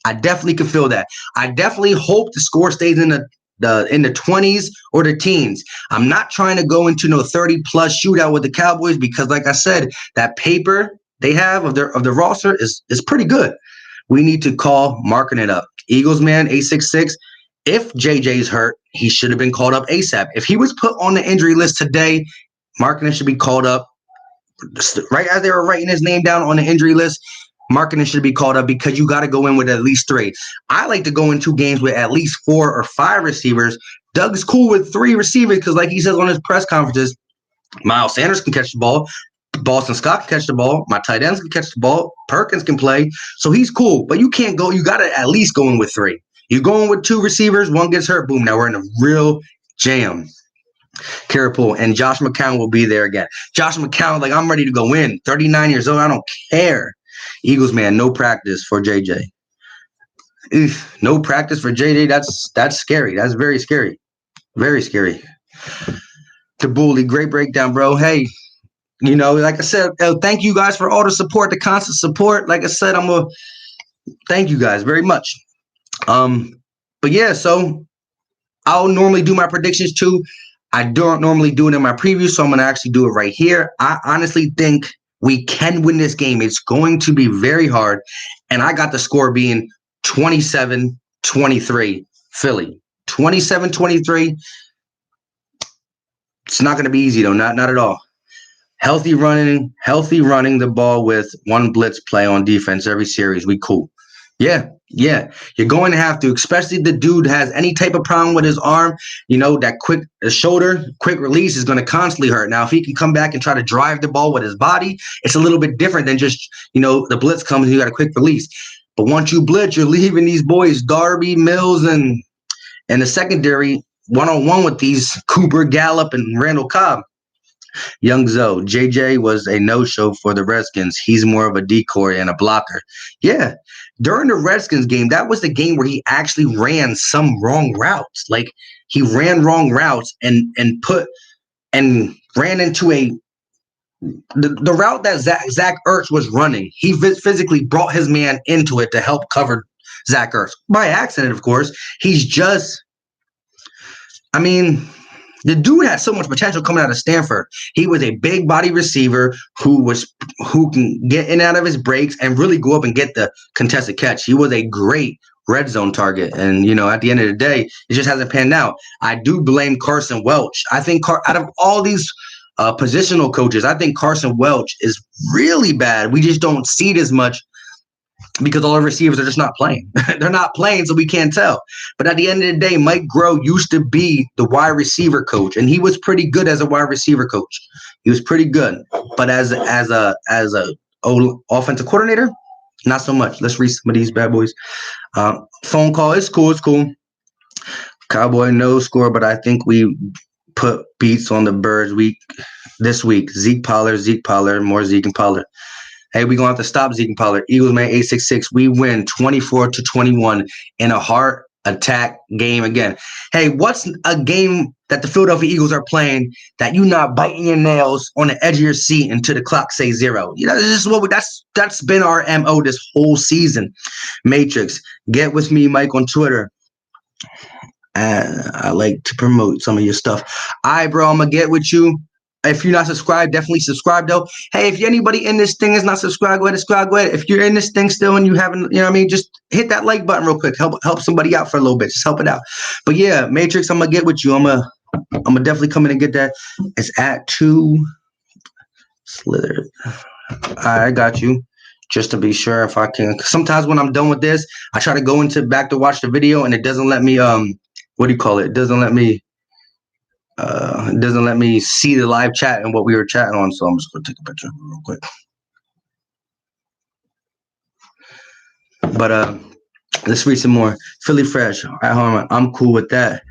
I definitely can feel that. I definitely hope the score stays in the 20s or the teens. I'm not trying to go into no 30-plus shootout with the Cowboys because, like I said, that paper they have of the roster is pretty good. We need to call marking it up. Eagles, man, 866. If JJ's hurt, he should have been called up ASAP. If he was put on the injury list today, Markkanen should be called up. Right as they were writing his name down on the injury list, Markkanen should be called up because you got to go in with at least 3. I like to go into games with at least 4 or 5 receivers. Doug's cool with 3 receivers because, like he says on his press conferences, Miles Sanders can catch the ball. Boston Scott can catch the ball. My tight ends can catch the ball. Perkins can play. So he's cool. But you can't go. You got to at least go in with 3. You're going with 2 receivers. One gets hurt. Boom. Now we're in a real jam. Carapul and Josh McCown will be there again. Josh McCown, like, I'm ready to go in. 39 years old. I don't care. Eagles, man, no practice for JJ. No practice for JJ. That's scary. That's very scary. Very scary. Tabuli, great breakdown, bro. Hey, you know, like I said, thank you guys for all the support, the constant support. Like I said, thank you guys very much. But yeah, so I'll normally do my predictions too. I don't normally do it in my preview, so I'm going to actually do it right here. I honestly think we can win this game. It's going to be very hard. And I got the score being 27-23 Philly. 27-23. It's not going to be easy, though. Not at all. Healthy running the ball with 1 blitz play on defense every series. We cool. Yeah. You're going to have to, especially the dude has any type of problem with his arm, you know, that quick shoulder, quick release is going to constantly hurt. Now, if he can come back and try to drive the ball with his body, it's a little bit different than just, you know, the blitz comes and you got a quick release. But once you blitz, you're leaving these boys, Darby, Mills, and the secondary one-on-one with these Cooper, Gallup, and Randall Cobb. Young Zoe, JJ was a no-show for the Redskins. He's more of a decoy and a blocker. Yeah, during the Redskins game, that was the game where he actually ran some wrong routes. Like, he ran wrong routes and ran into the route that Zach Ertz was running. He physically brought his man into it to help cover Zach Ertz. By accident, of course. He's just, I mean, the dude had so much potential coming out of Stanford. He was a big body receiver who can get in and out of his breaks and really go up and get the contested catch. He was a great red zone target. And, you know, at the end of the day, it just hasn't panned out. I do blame Carson Welch. I think out of all these positional coaches, I think Carson Welch is really bad. We just don't see it as much because all the receivers are just not playing. They're not playing, so we can't tell. But at the end of the day, Mike Groh used to be the wide receiver coach, and he was pretty good as a wide receiver coach. He was pretty good. But as a offensive coordinator, not so much. Let's read some of these bad boys. Phone call. It's cool. Cowboy no score, but I think we put beats on the Birds this week. Zeke Pollard, more Zeke and Pollard. Hey, we're going to have to stop Zeke and Pollard. Eagles, man, 866. We win 24-21 in a heart attack game again. Hey, what's a game that the Philadelphia Eagles are playing that you not biting your nails on the edge of your seat until the clock says 0. You know, this is that's been our MO this whole season. Matrix, get with me, Mike, on Twitter. I like to promote some of your stuff. All right, bro, I'm gonna get with you. If you're not subscribed, definitely subscribe though. Hey, if anybody in this thing is not subscribed, go ahead and subscribe. Go ahead. If you're in this thing still and you haven't, you know what I mean, just hit that like button real quick. Help somebody out for a little bit. Just help it out. But yeah, Matrix, I'm gonna get with you. I'm gonna definitely come in and get that. It's at 2 Slither. I got you. Just to be sure if I can. Sometimes when I'm done with this, I try to go into back to watch the video and it doesn't let me what do you call it? It doesn't let me see the live chat and what we were chatting on. So I'm just gonna take a picture real quick. But let's read some more. Philly Fresh at home. I'm cool with that.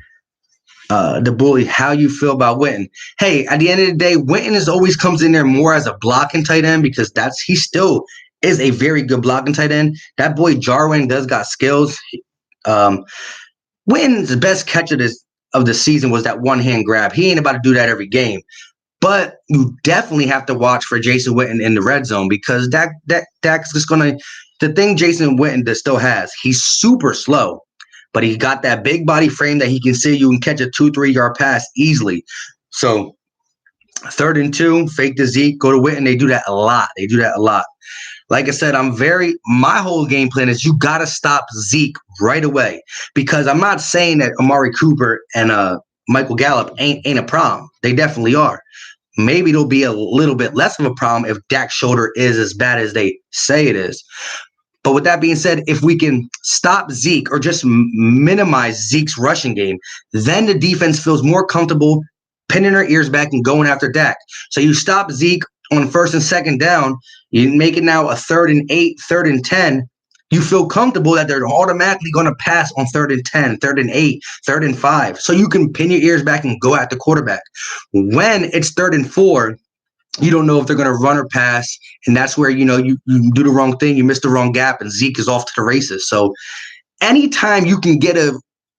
The bully, how you feel about Witten? Hey, at the end of the day, Witten always comes in there more as a blocking tight end because he still is a very good blocking tight end. That boy Jarwin does got skills. Witten's best catch of the season was that one-hand grab. He ain't about to do that every game. But you definitely have to watch for Jason Witten in the red zone because Dak's just gonna. The thing Jason Witten still has, he's super slow, but he got that big body frame that he can see you and catch a 2-3 yard pass easily. So 3rd and 2, fake to Zeke, go to Witten. They do that a lot. Like I said, my whole game plan is you got to stop Zeke right away because I'm not saying that Amari Cooper and Michael Gallup ain't a problem. They definitely are. Maybe it'll be a little bit less of a problem if Dak's shoulder is as bad as they say it is. But with that being said, if we can stop Zeke or just minimize Zeke's rushing game, then the defense feels more comfortable pinning their ears back and going after Dak. So you stop Zeke on 1st and 2nd down, you make it now a 3rd and 8, 3rd and 10. You feel comfortable that they're automatically going to pass on 3rd and 10, 3rd and 8, 3rd and 5. So you can pin your ears back and go at the quarterback. When it's 3rd and 4, you don't know if they're going to run or pass. And that's where, you do the wrong thing. You miss the wrong gap and Zeke is off to the races. So anytime you can get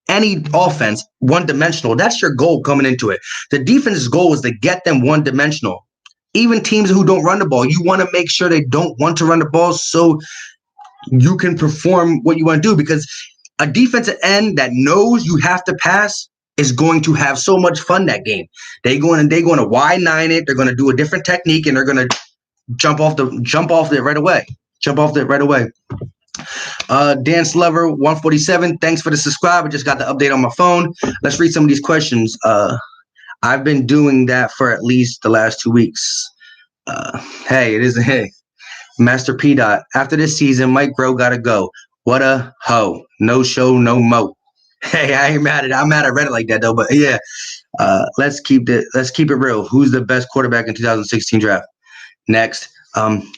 any offense one-dimensional, that's your goal coming into it. The defense's goal is to get them one-dimensional. Even teams who don't run the ball, you want to make sure they don't want to run the ball so you can perform what you want to do because a defensive end that knows you have to pass is going to have so much fun that game. They're going to Y9 it. They're going to do a different technique and they're going to jump off it right away. Dan Slover 147. Thanks for the subscribe. I just got the update on my phone. Let's read some of these questions. I've been doing that for at least the last 2 weeks. Hey, it isn't hey. Master P. Dot. After this season, Mike Groh gotta go. What a hoe. No show, no mo. Hey, I ain't mad at it. I'm mad I read it like that though. But yeah, let's keep it real. Who's the best quarterback in 2016 draft? Next,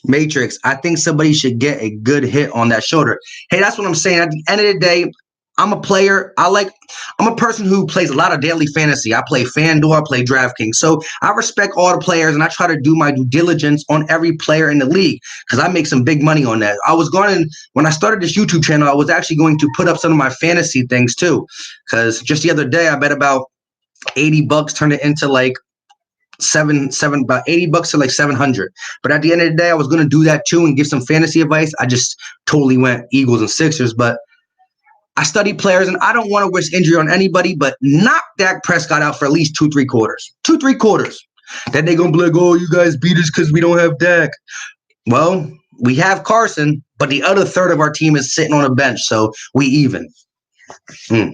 Matrix. I think somebody should get a good hit on that shoulder. Hey, that's what I'm saying. At the end of the day, I'm a player. I'm a person who plays a lot of daily fantasy. I play FanDuel, I play DraftKings. So I respect all the players and I try to do my due diligence on every player in the league because I make some big money on that. When I started this YouTube channel, I was actually going to put up some of my fantasy things too. Because just the other day, I bet about $80, turned it into like about $80 to like 700. But at the end of the day, I was going to do that too and give some fantasy advice. I just totally went Eagles and Sixers, but I study players, and I don't want to wish injury on anybody, but knock Dak Prescott out for at least 2-3 quarters. 2-3 quarters. Then they're going to be like, oh, you guys beat us because we don't have Dak. Well, we have Carson, but the other third of our team is sitting on a bench, so we even. All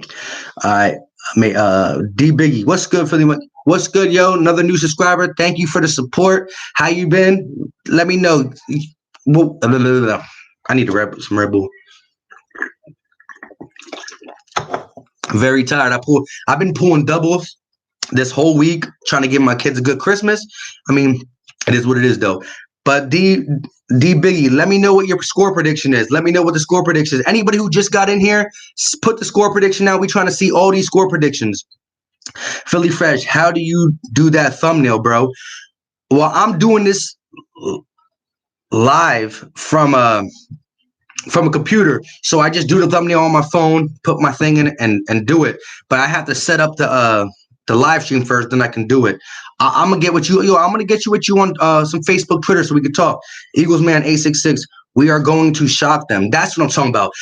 right. D Biggie, what's good, Philly? What's good, yo? Another new subscriber. Thank you for the support. How you been? Let me know. I need some Red Bull. Very tired. I've been pulling doubles this whole week, trying to give my kids a good Christmas. I mean, it is what it is, though. But D Biggie, let me know what your score prediction is. Let me know what the score prediction is. Anybody who just got in here, put the score prediction out. We're trying to see all these score predictions. Philly Fresh, how do you do that thumbnail, bro? Well, I'm doing this live from a computer. So I just do the thumbnail on my phone, put my thing in it and do it. But I have to set up the the live stream first, then I can do it. I'm gonna get with you. I'm gonna get you with you on some Facebook, Twitter, so we can talk. Eagles man 866. We are going to shock them. That's what I'm talking about.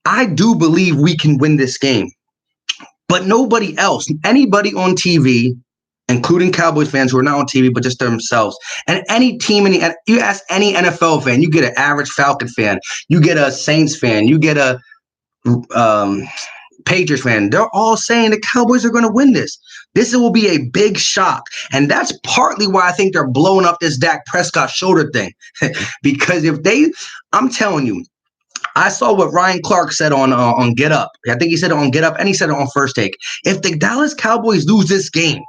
I do believe we can win this game, but nobody else, anybody on TV, including Cowboys fans who are not on TV but just themselves, and any team you ask any NFL fan, you get an average Falcon fan, you get a Saints fan, you get a Patriots fan, they're all saying the Cowboys are going to win this. This will be a big shock. And that's partly why I think they're blowing up this Dak Prescott shoulder thing. Because I'm telling you, I saw what Ryan Clark said on Get Up. I think he said it on Get Up and he said it on First Take. If the Dallas Cowboys lose this game,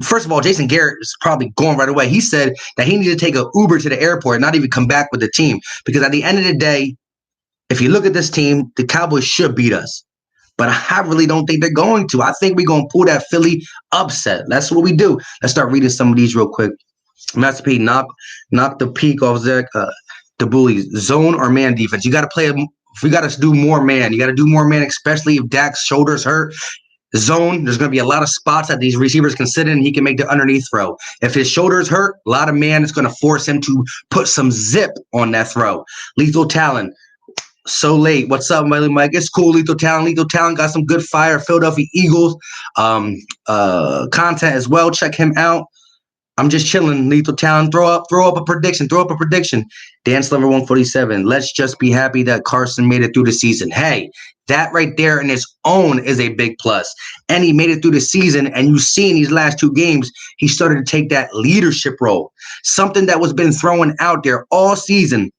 first of all, Jason Garrett is probably going right away. He said that he needed to take an Uber to the airport and not even come back with the team. Because at the end of the day, if you look at this team, the Cowboys should beat us. But I really don't think they're going to. I think we're going to pull that Philly upset. That's what we do. Let's start reading some of these real quick. Master P, knock the peak off Zach. The bullies, zone or man defense. You got to play. We got to do more man. You got to do more man, especially if Dak's shoulders hurt. Zone, there's going to be a lot of spots that these receivers can sit in and he can make the underneath throw. If his shoulders hurt, a lot of man is going to force him to put some zip on that throw. Lethal Talent. So late. What's up, Mike? It's cool. Lethal Talent. Lethal Talent got some good fire. Philadelphia Eagles content as well. Check him out. I'm just chilling. Lethal Talent. Throw up a prediction. Dan Sliver 147. Let's just be happy that Carson made it through the season. Hey, that right there in its own is a big plus. And he made it through the season. And you see in these last two games, he started to take that leadership role. Something that was been thrown out there all season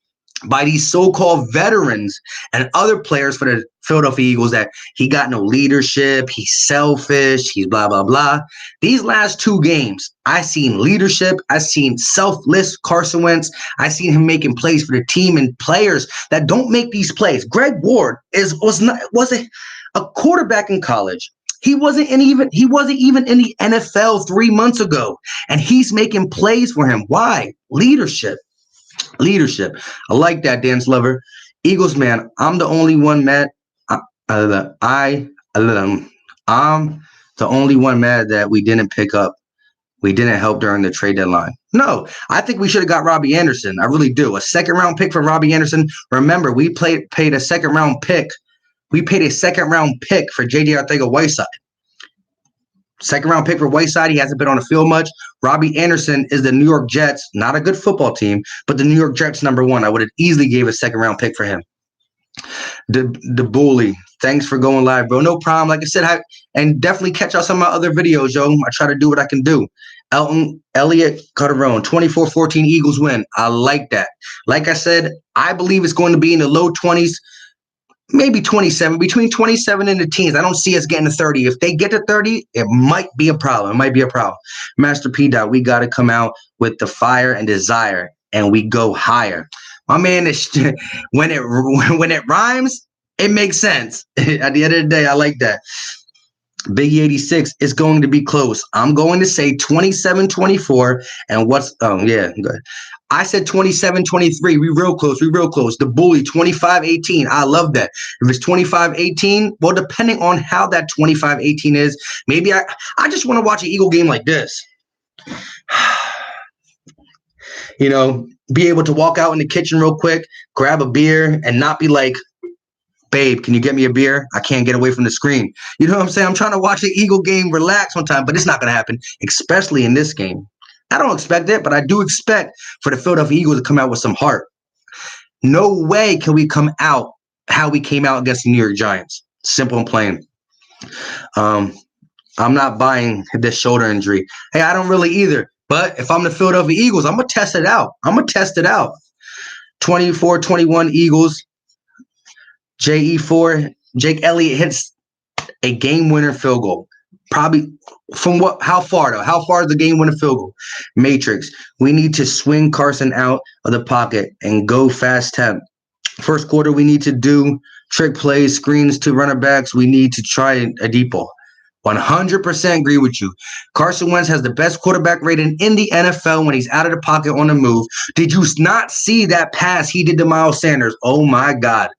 by these so-called veterans and other players for the Philadelphia Eagles that he got no leadership, he's selfish, he's blah, blah, blah. These last two games, I seen leadership, I seen selfless Carson Wentz, I seen him making plays for the team and players that don't make these plays. Greg Ward was a quarterback in college. He wasn't even in the NFL 3 months ago, and he's making plays for him. Why? Leadership. I like that, Dan Slover. Eagles, man, I'm the only one mad. I'm the only one mad that we didn't pick up. We didn't help during the trade deadline. No, I think we should have got Robbie Anderson. I really do. A second-round pick for Robbie Anderson. Remember, we paid a second-round pick. We paid a second-round pick for J.J. Arcega-Whiteside. Second-round pick for Whiteside. He hasn't been on the field much. Robbie Anderson is the New York Jets, not a good football team, but the New York Jets #1. I would have easily gave a second-round pick for him. The bully. Thanks for going live, bro. No problem. Like I said, and definitely catch out some of my other videos, yo. I try to do what I can do. Elliot Carterone, 24-14 Eagles win. I like that. Like I said, I believe it's going to be in the low 20s. Maybe 27, between 27 and the teens. I don't see us getting to 30. If they get to 30, it might be a problem. Master P. We got to come out with the fire and desire, and we go higher. My man, when it rhymes, it makes sense. At the end of the day, I like that. Biggie 86 is going to be close. I'm going to say 27-24. And good. I said 27-23. We real close. The bully 25-18. I love that. If it's 25-18, well, depending on how that 25-18 is, maybe I just want to watch an Eagle game like this. You know, be able to walk out in the kitchen real quick, grab a beer, and not be like, babe, can you get me a beer? I can't get away from the screen. You know what I'm saying? I'm trying to watch the Eagle game, relax one time, but it's not going to happen, especially in this game. I don't expect it, but I do expect for the Philadelphia Eagles to come out with some heart. No way can we come out how we came out against the New York Giants. Simple and plain. I'm not buying this shoulder injury. Hey, I don't really either. But if I'm the Philadelphia Eagles, I'm going to test it out. 24-21 Eagles. JE4, Jake Elliott hits a game-winner field goal. Probably from what? How far, though? How far is the game-winner field goal? Matrix, we need to swing Carson out of the pocket and go fast temp. First quarter, we need to do trick plays, screens to runner backs. We need to try a deep ball. 100% agree with you. Carson Wentz has the best quarterback rating in the NFL when he's out of the pocket on the move. Did you not see that pass he did to Miles Sanders? Oh, my God.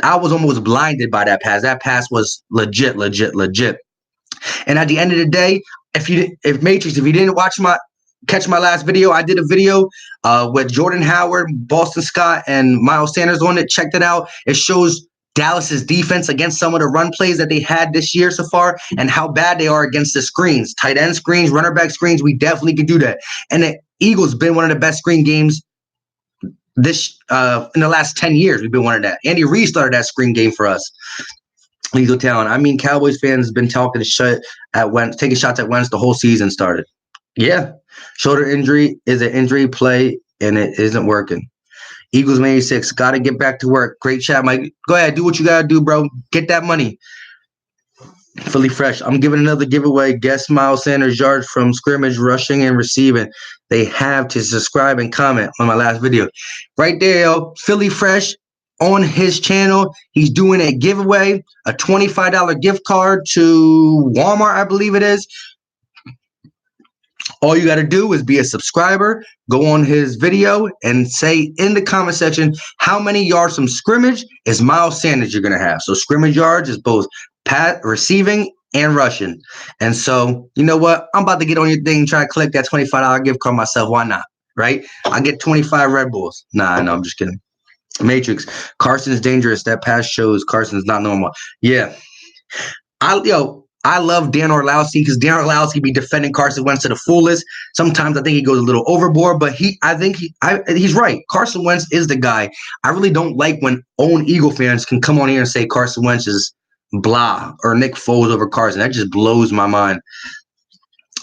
I was almost blinded by that pass. That pass was legit, legit, legit. And at the end of the day, if Matrix, if you didn't catch my last video, I did a video with Jordan Howard, Boston Scott, and Miles Sanders on it. Checked it out. It shows Dallas's defense against some of the run plays that they had this year so far and how bad they are against the screens, tight end screens, runner back screens. We definitely could do that. And the Eagles been one of the best screen games this in the last 10 years. We've been one of that. Andy Reid started that screen game for us. Lethal talent. I mean, Cowboys fans have been talking shit at Wentz, taking shots at Wentz the whole season started. Yeah. Shoulder injury is an injury play, and it isn't working. Eagles May 6. Got to get back to work. Great chat, Mike. Go ahead. Do what you got to do, bro. Get that money. Philly Fresh. I'm giving another giveaway. Guess Miles Sanders yards from scrimmage, rushing, and receiving. They have to subscribe and comment on my last video. Right there, yo. Philly Fresh. On his channel, he's doing a giveaway, a $25 gift card to Walmart, I believe it is. All you got to do is be a subscriber, go on his video, and say in the comment section how many yards from scrimmage is Miles Sanders you're going to have. So scrimmage yards is both receiving and rushing. And so, you know what? I'm about to get on your thing and try to collect that $25 gift card myself. Why not? Right? I get 25 Red Bulls. Nah, no, I'm just kidding. Matrix. Carson's dangerous. That pass shows Carson's not normal. Yeah. I love Dan Orlowski because Dan Orlowski be defending Carson Wentz to the fullest. Sometimes I think he goes a little overboard, but he's right. Carson Wentz is the guy. I really don't like when own Eagle fans can come on here and say Carson Wentz is blah or Nick Foles over Carson. That just blows my mind.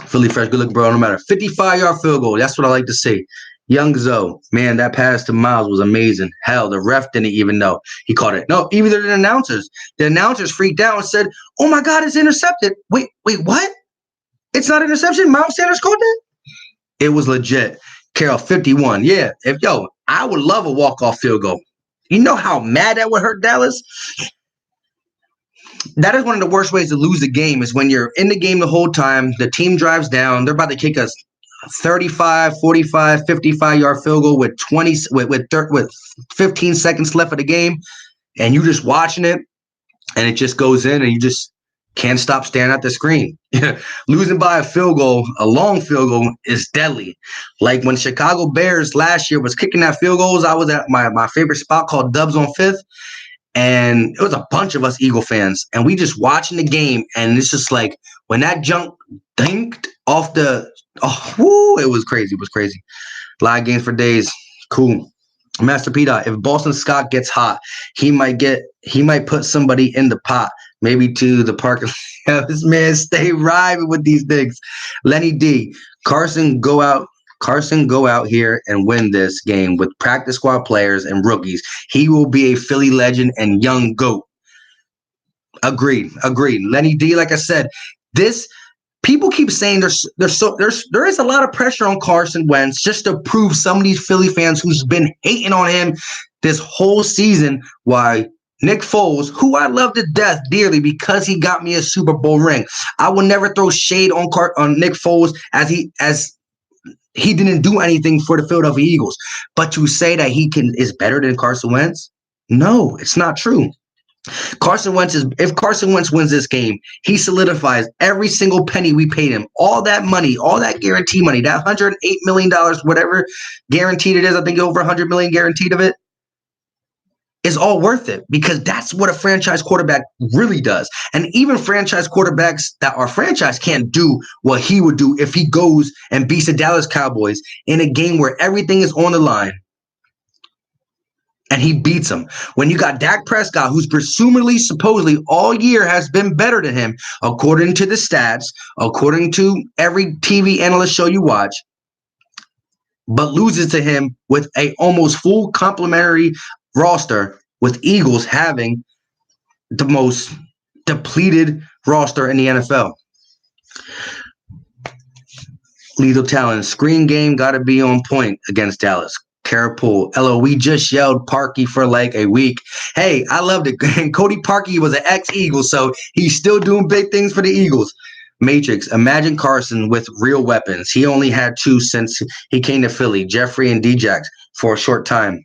Philly Fresh, good look, bro. No matter. 55-yard field goal. That's what I like to see. Young Zoe, man, that pass to Miles was amazing. Hell, the ref didn't even know he caught it. No, even the announcers. The announcers freaked out and said, "Oh my God, it's intercepted." Wait, what? It's not interception? Miles Sanders caught that? It was legit. Carroll, 51. Yeah, I would love a walk-off field goal. You know how mad that would hurt Dallas? That is one of the worst ways to lose a game is when you're in the game the whole time, the team drives down, they're about to kick us 35, 45, 55-yard field goal with 15 seconds left of the game, and you just watching it, and it just goes in, and you just can't stop staring at the screen. Losing by a field goal, a long field goal, is deadly. Like when Chicago Bears last year was kicking that field goals, I was at my favorite spot called Dubs on 5th, and it was a bunch of us Eagle fans, and we just watching the game, and it's just like when that junk dinked off the it was crazy. It was crazy. Live games for days. Cool. Master Peter, if Boston Scott gets hot, he might put somebody in the pot, maybe to the park. This man stay riding with these things. Lenny D, Carson go out here and win this game with practice squad players and rookies. He will be a Philly legend and young GOAT. Agreed. Lenny D, like I said, people keep saying there is a lot of pressure on Carson Wentz just to prove some of these Philly fans who's been hating on him this whole season why Nick Foles, who I love to death dearly because he got me a Super Bowl ring. I will never throw shade on Nick Foles as he didn't do anything for the Philadelphia Eagles. But to say that is better than Carson Wentz, no, it's not true. If Carson Wentz wins this game, he solidifies every single penny we paid him. All that money, all that guarantee money, that $108 million, whatever guaranteed it is, I think over $100 million guaranteed of it, is all worth it because that's what a franchise quarterback really does. And even franchise quarterbacks that are franchise can't do what he would do if he goes and beats the Dallas Cowboys in a game where everything is on the line. And he beats him. When you got Dak Prescott, who's supposedly all year has been better than him, according to the stats, according to every TV analyst show you watch, but loses to him with a almost full complementary roster, with Eagles having the most depleted roster in the NFL. Lethal talent. Screen game got to be on point against Dallas. Carapool. LO, we just yelled Parkey for like a week. Hey, I loved it. And Cody Parkey was an ex-Eagle, so he's still doing big things for the Eagles. Matrix. Imagine Carson with real weapons. He only had 2 since he came to Philly, Jeffrey and Djax, for a short time.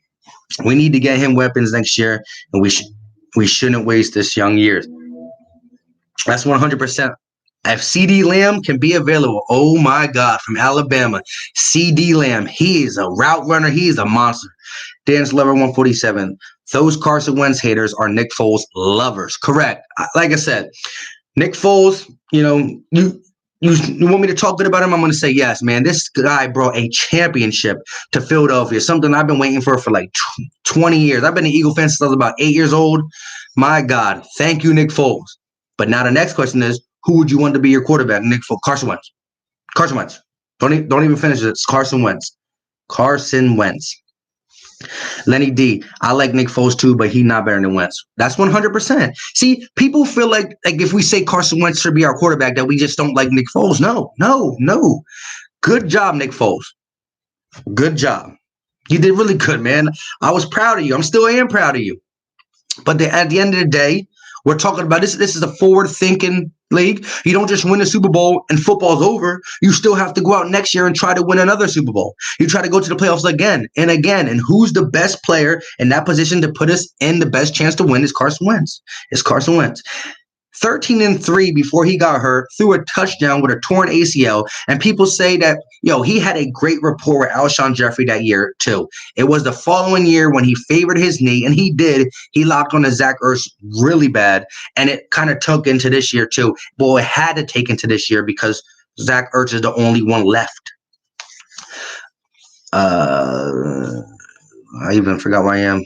We need to get him weapons next year, and we should We shouldn't waste this young years. That's 100%. If CD Lamb can be available, oh my God, from Alabama, CD Lamb, he is a route runner. He is a monster. Dance Lover 147. Those Carson Wentz haters are Nick Foles lovers. Correct. Like I said, Nick Foles, you want me to talk good about him? I'm going to say yes, man. This guy brought a championship to Philadelphia, something I've been waiting for like 20 years. I've been an Eagle fan since I was about 8 years old. My God, thank you, Nick Foles. But now the next question is, who would you want to be your quarterback? Nick Foles, Carson Wentz. Carson Wentz. Don't even finish it. It's Carson Wentz. Carson Wentz. Lenny D, I like Nick Foles too, but he's not better than Wentz. That's 100%. See, people feel like if we say Carson Wentz should be our quarterback, that we just don't like Nick Foles. No. Good job, Nick Foles. Good job. You did really good, man. I was proud of you. I still am proud of you. But at the end of the day, we're talking about this. This is a forward-thinking league. You don't just win a Super Bowl and football's over. You still have to go out next year and try to win another Super Bowl. You try to go to the playoffs again and again. And who's the best player in that position to put us in the best chance to win is Carson Wentz. 13-3 before he got hurt, threw a touchdown with a torn ACL. And people say that, he had a great rapport with Alshon Jeffrey that year, too. It was the following year when he favored his knee, and he did. He locked on to Zach Ertz really bad, and it kind of took into this year, too. Well, it had to take into this year because Zach Ertz is the only one left. I even forgot where I am.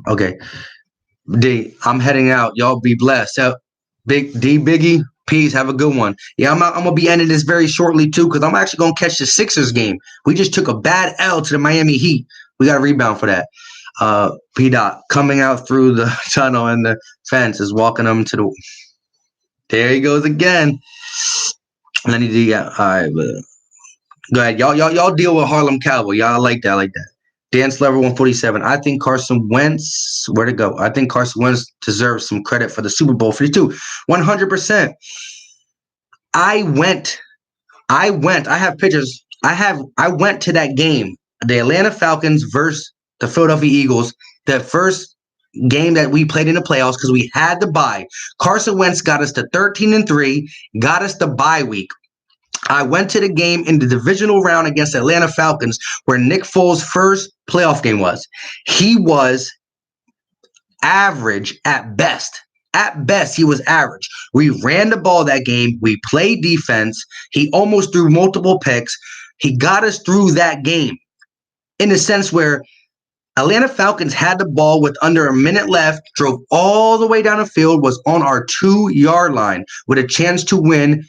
Okay. D, I'm heading out. Y'all be blessed. Big D, Biggie, peace. Have a good one. Yeah, I'm going to be ending this very shortly, too, because I'm actually going to catch the Sixers game. We just took a bad L to the Miami Heat. We got a rebound for that. P-Dot coming out through the tunnel and the fence is walking them to the – there he goes again. Let me do – yeah, all right. Go ahead. Y'all deal with Harlem Cowboy. Y'all like that. Dance Level 147. I think Carson Wentz, where to go? I think Carson Wentz deserves some credit for the Super Bowl 52. 100%. I went. I have pictures. I went to that game, the Atlanta Falcons versus the Philadelphia Eagles, the first game that we played in the playoffs because we had the bye. Carson Wentz got us to 13-3, got us the bye week. I went to the game in the divisional round against the Atlanta Falcons where Nick Foles' first playoff game was. He was average at best. At best, he was average. We ran the ball that game. We played defense. He almost threw multiple picks. He got us through that game in the sense where Atlanta Falcons had the ball with under a minute left, drove all the way down the field, was on our 2-yard line with a chance to win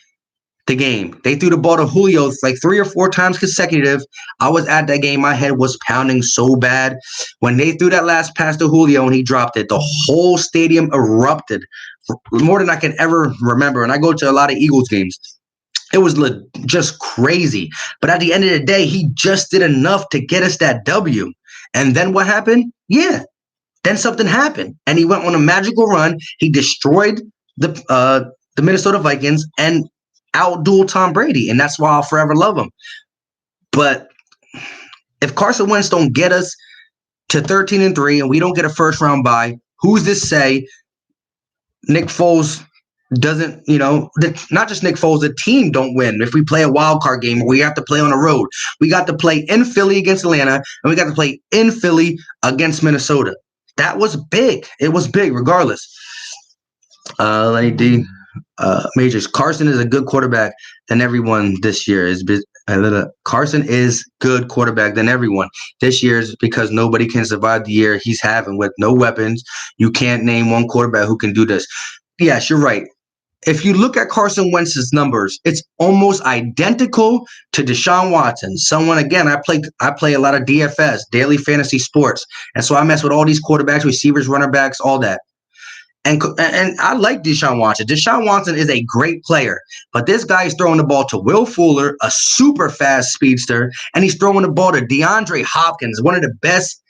the game. They threw the ball to Julio like 3 or 4 times consecutive. I was at that game. My head was pounding so bad. When they threw that last pass to Julio and he dropped it, the whole stadium erupted more than I can ever remember. And I go to a lot of Eagles games. It was just crazy. But at the end of the day, he just did enough to get us that W. And then what happened? Yeah. Then something happened. And he went on a magical run. He destroyed the Minnesota Vikings and outduel Tom Brady, and that's why I'll forever love him. But if Carson Wentz don't get us to 13-3 and we don't get a first round bye, who's to say Nick Foles doesn't, not just Nick Foles, the team don't win if we play a wild card game or we have to play on the road. We got to play in Philly against Atlanta, and we got to play in Philly against Minnesota. That was big. It was big regardless. Lady Majors, Carson is a good quarterback than everyone this year. Carson is good quarterback than everyone this year is because nobody can survive the year he's having with no weapons. You can't name one quarterback who can do this. Yes, you're right. If you look at Carson Wentz's numbers, it's almost identical to Deshaun Watson. Someone, again, I play a lot of DFS, daily fantasy sports, and so I mess with all these quarterbacks, receivers, running backs, all that. And I like Deshaun Watson. Deshaun Watson is a great player, but this guy is throwing the ball to Will Fuller, a super fast speedster, and he's throwing the ball to DeAndre Hopkins, one of the best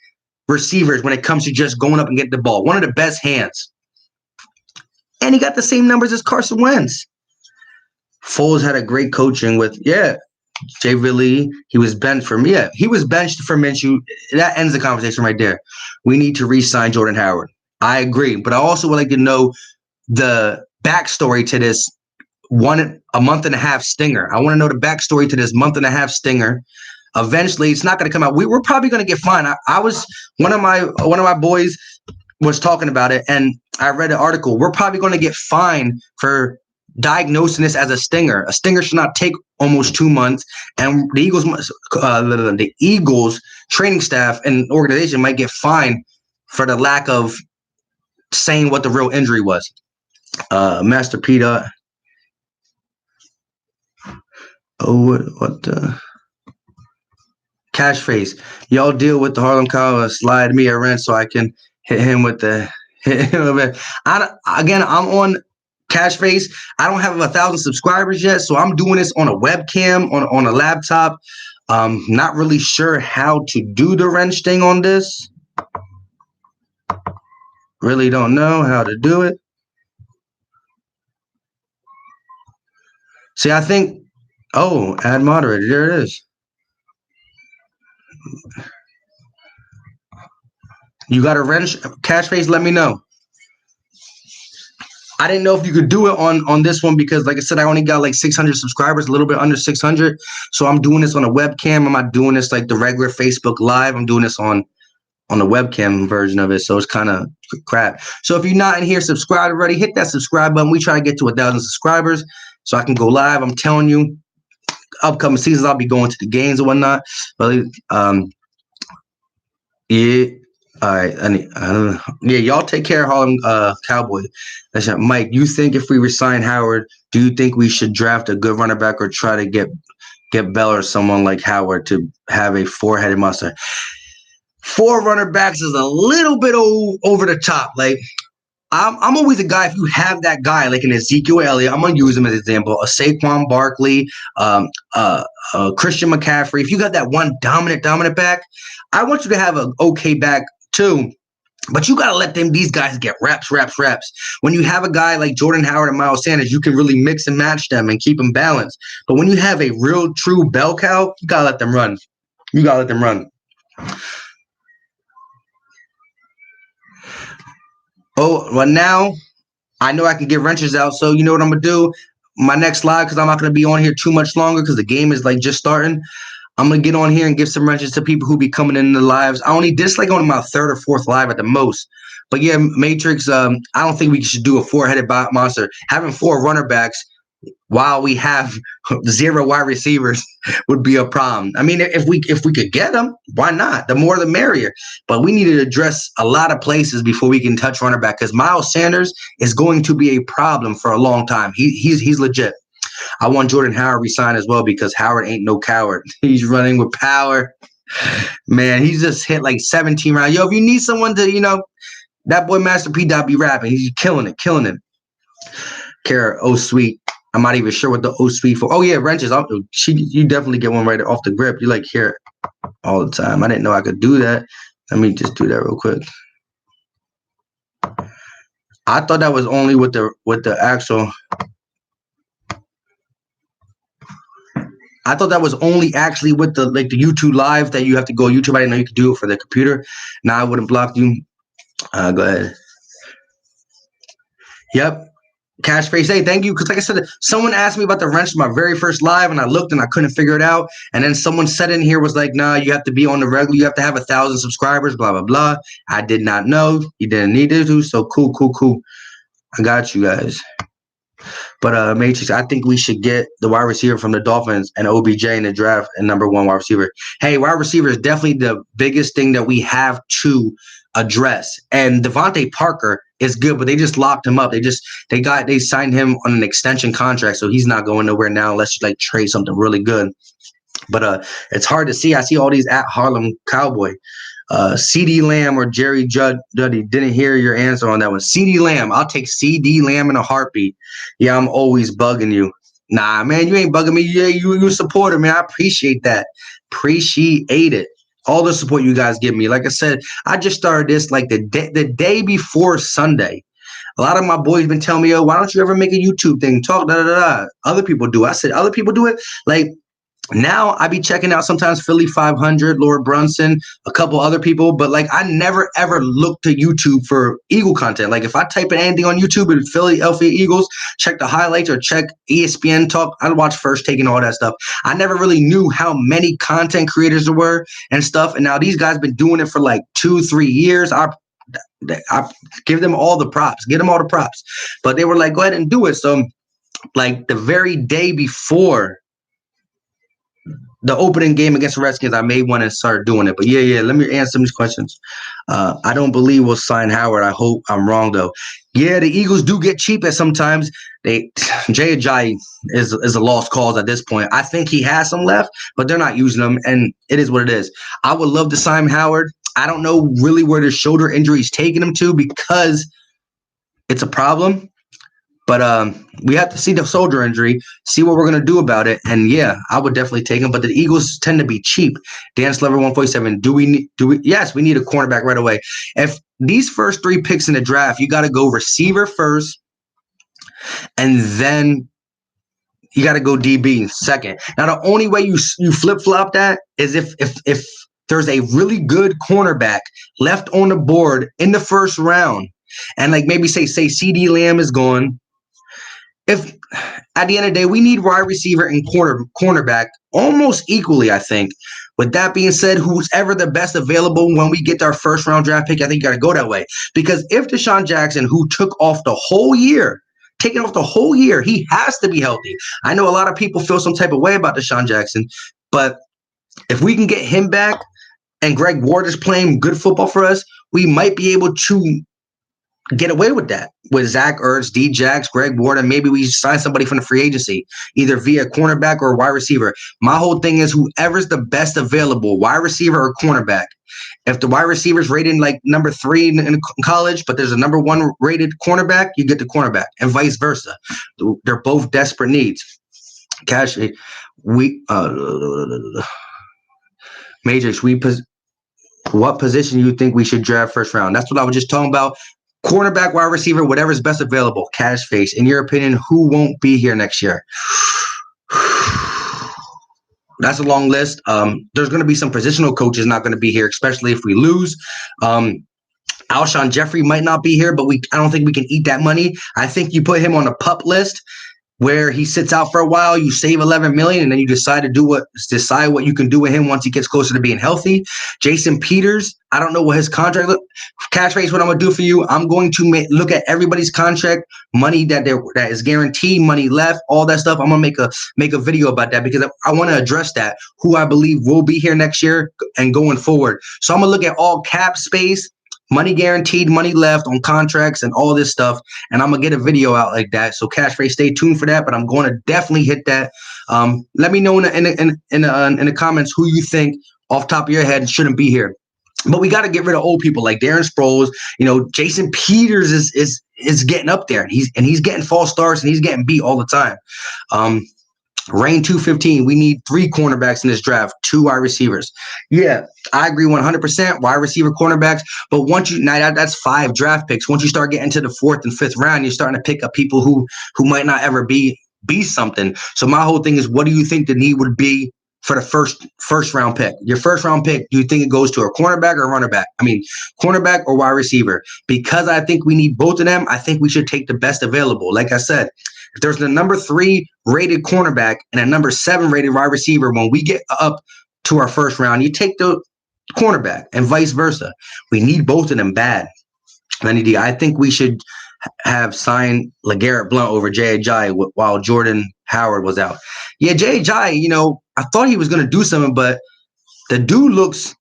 receivers when it comes to just going up and getting the ball, one of the best hands. And he got the same numbers as Carson Wentz. Foles had a great coaching with, Jay Lee. He was benched for me. Yeah, he was benched for Minshew. That ends the conversation right there. We need to re-sign Jordan Howard. I agree, but I also would like to know the backstory to this a month and a half stinger. I want to know the backstory to this month and a half stinger. Eventually, it's not going to come out. We're probably going to get fined. I was one of my boys was talking about it, and I read an article. We're probably going to get fined for diagnosing this as a stinger. A stinger should not take almost 2 months, and the Eagles training staff and organization might get fined for the lack of saying what the real injury was. Master Peter. Oh, what the cash face? Y'all deal with the Harlem Cow. Slide me a rent so I can hit him with the hit him with it. I'm on cash face. I don't have 1,000 subscribers yet, so I'm doing this on a webcam on a laptop. Not really sure how to do the wrench thing on this. Really don't know how to do it. See, I think. Oh, add moderator. There it is. You got a wrench, cash face? Let me know. I didn't know if you could do it on this one because, like I said, I only got like 600 subscribers, a little bit under 600. So I'm doing this on a webcam. I'm not doing this like the regular Facebook Live. I'm doing this on the webcam version of it. So it's kind of crap. So if you're not in here subscribed already, hit that subscribe button. We try to get to 1,000 subscribers so I can go live. I'm telling you, upcoming seasons, I'll be going to the games and whatnot. But yeah. All right. Yeah, y'all take care of Harlem Cowboy. Mike, you think if we resign Howard, do you think we should draft a good running back or try to get Bell or someone like Howard to have a four-headed monster? 4 runner backs is a little bit over the top. Like, I'm always a guy, if you have that guy, like an Ezekiel Elliott, I'm going to use him as an example, a Saquon Barkley, Christian McCaffrey. If you got that one dominant back, I want you to have an okay back too. But you got to let these guys get reps. When you have a guy like Jordan Howard and Miles Sanders, you can really mix and match them and keep them balanced. But when you have a real, true bell cow, you got to let them run. Oh, well, now I know I can get wrenches out. So you know what I'm going to do? My next live, because I'm not going to be on here too much longer because the game is like just starting. I'm going to get on here and give some wrenches to people who be coming in the lives. I only this like on my 3rd or 4th live at the most. But yeah, Matrix, I don't think we should do a 4-headed monster. Having 4 runner backs while we have 0 wide receivers would be a problem. I mean, if we could get them, why not? The more the merrier. But we need to address a lot of places before we can touch runner back because Miles Sanders is going to be a problem for a long time. He's legit. I want Jordan Howard resigned as well because Howard ain't no coward. He's running with power. Man, he's just hit like 17 rounds. Yo, if you need someone to, that boy Master P. Dot be rapping. He's killing it. Kara, oh sweet. I'm not even sure what the oh sweet for. Oh yeah, wrenches. You definitely get one right off the grip. You like hear it all the time. I didn't know I could do that. Let me just do that real quick. I thought that was only with the actual. I thought that was only actually with the YouTube live that you have to go YouTube. I didn't know you could do it for the computer. Now I wouldn't block you. Go ahead. Yep. Cash face. Hey, thank you. Because like I said, someone asked me about the wrench in my very first live, and I looked and I couldn't figure it out. And then someone said in here was like, nah, you have to be on the regular. You have to have 1,000 subscribers, blah, blah, blah. I did not know. You didn't need to. So cool. I got you guys. But Matrix, I think we should get the wide receiver from the Dolphins and OBJ in the draft and #1 wide receiver. Hey, wide receiver is definitely the biggest thing that we have to address. And Devontae Parker is good, but they just locked him up. They signed him on an extension contract, so he's not going nowhere now unless you trade something really good. But it's hard to see. I see all these at Harlem Cowboy. CD Lamb or Jerry Juddy, didn't hear your answer on that one. CD Lamb, I'll take CD Lamb in a heartbeat. Yeah, I'm always bugging you. Nah, man, you ain't bugging me. Yeah, you a supporter, man. I appreciate that. Appreciate it. All the support you guys give me. Like I said, I just started this like the day before Sunday. A lot of my boys been telling me, why don't you ever make a YouTube thing? Talk, da-da-da-da. Other people do. I said, other people do it? Like, Now I be checking out sometimes Philly 500, Lord Brunson, a couple other people, but like I never ever look to YouTube for Eagle content. Like if I type in anything on YouTube and Philadelphia Eagles, check the highlights or check ESPN talk. I watch First Take and all that stuff. I never really knew how many content creators there were and stuff. And now these guys been doing it for like 2-3 years. I give them all the props, get them all the props, but they were like, go ahead and do it. So like the very day before the opening game against the Redskins, I may want to start doing it. But yeah, let me answer some of these questions. I don't believe we'll sign Howard. I hope I'm wrong, though. Yeah, the Eagles do get cheap at sometimes. Jay Ajayi is a lost cause at this point. I think he has some left, but they're not using them, and it is what it is. I would love to sign Howard. I don't know really where the shoulder injury is taking him to because it's a problem. But we have to see the shoulder injury, see what we're going to do about it. And yeah, I would definitely take him. But the Eagles tend to be cheap. Dan Slever 147. Do we? Yes, we need a cornerback right away. If these first 3 picks in the draft, you got to go receiver first, and then you got to go DB second. Now the only way you flip flop that is if there's a really good cornerback left on the board in the first round, and like maybe say CeeDee Lamb is gone. If at the end of the day, we need wide receiver and cornerback almost equally, I think. With that being said, who's ever the best available when we get our first round draft pick, I think you got to go that way. Because if Deshaun Jackson, who took off the whole year, taking off the whole year, he has to be healthy. I know a lot of people feel some type of way about Deshaun Jackson, but if we can get him back and Greg Ward is playing good football for us, we might be able to get away with that with Zach Ertz, D-Jax, Greg Ward, and maybe we sign somebody from the free agency, either via cornerback or wide receiver. My whole thing is whoever's the best available, wide receiver or cornerback. If the wide receiver is rated like number 3 in college, but there's a number 1 rated cornerback, you get the cornerback, and vice versa. They're both desperate needs. Cash, Matrix, what position you think we should draft first round? That's what I was just talking about. Cornerback, wide receiver, whatever's best available. Cash face. In your opinion, who won't be here next year? That's a long list. There's going to be some positional coaches not going to be here, especially if we lose. Alshon Jeffrey might not be here, but I don't think we can eat that money. I think you put him on a pup list where he sits out for a while, you save $11 million, and then you decide what you can do with him once he gets closer to being healthy. Jason Peters, I don't know what his contract look. Cash rates, what I'm gonna do for you, I'm going to look at everybody's contract, money that is guaranteed, money left, all that stuff. I'm gonna make a video about that because I want to address that. Who I believe will be here next year and going forward. So I'm gonna look at all cap space, money guaranteed, money left on contracts and all this stuff. And I'm going to get a video out like that. So Cash Ray, stay tuned for that. But I'm going to definitely hit that. Let me know in the comments who you think off top of your head shouldn't be here. But we got to get rid of old people like Darren Sproles. Jason Peters is getting up there. And he's getting false starts and he's getting beat all the time. Rain 215. We need 3 cornerbacks in this draft, 2 wide receivers. Yeah, I agree 100%. Wide receiver cornerbacks. But that's 5 draft picks. Once you start getting to the 4th and 5th round, you're starting to pick up people who might not ever be something. So my whole thing is, what do you think the need would be for the first round pick? Your first round pick, do you think it goes to a cornerback or a runner back? I mean, cornerback or wide receiver? Because I think we need both of them, I think we should take the best available. Like I said, if there's the number 3 rated cornerback and a number 7 rated wide receiver, when we get up to our first round, you take the cornerback and vice versa. We need both of them bad. I think we should have signed LeGarrette Blount over Jay Ajayi while Jordan Howard was out. Yeah, Jay Ajayi, I thought he was going to do something, but the dude looks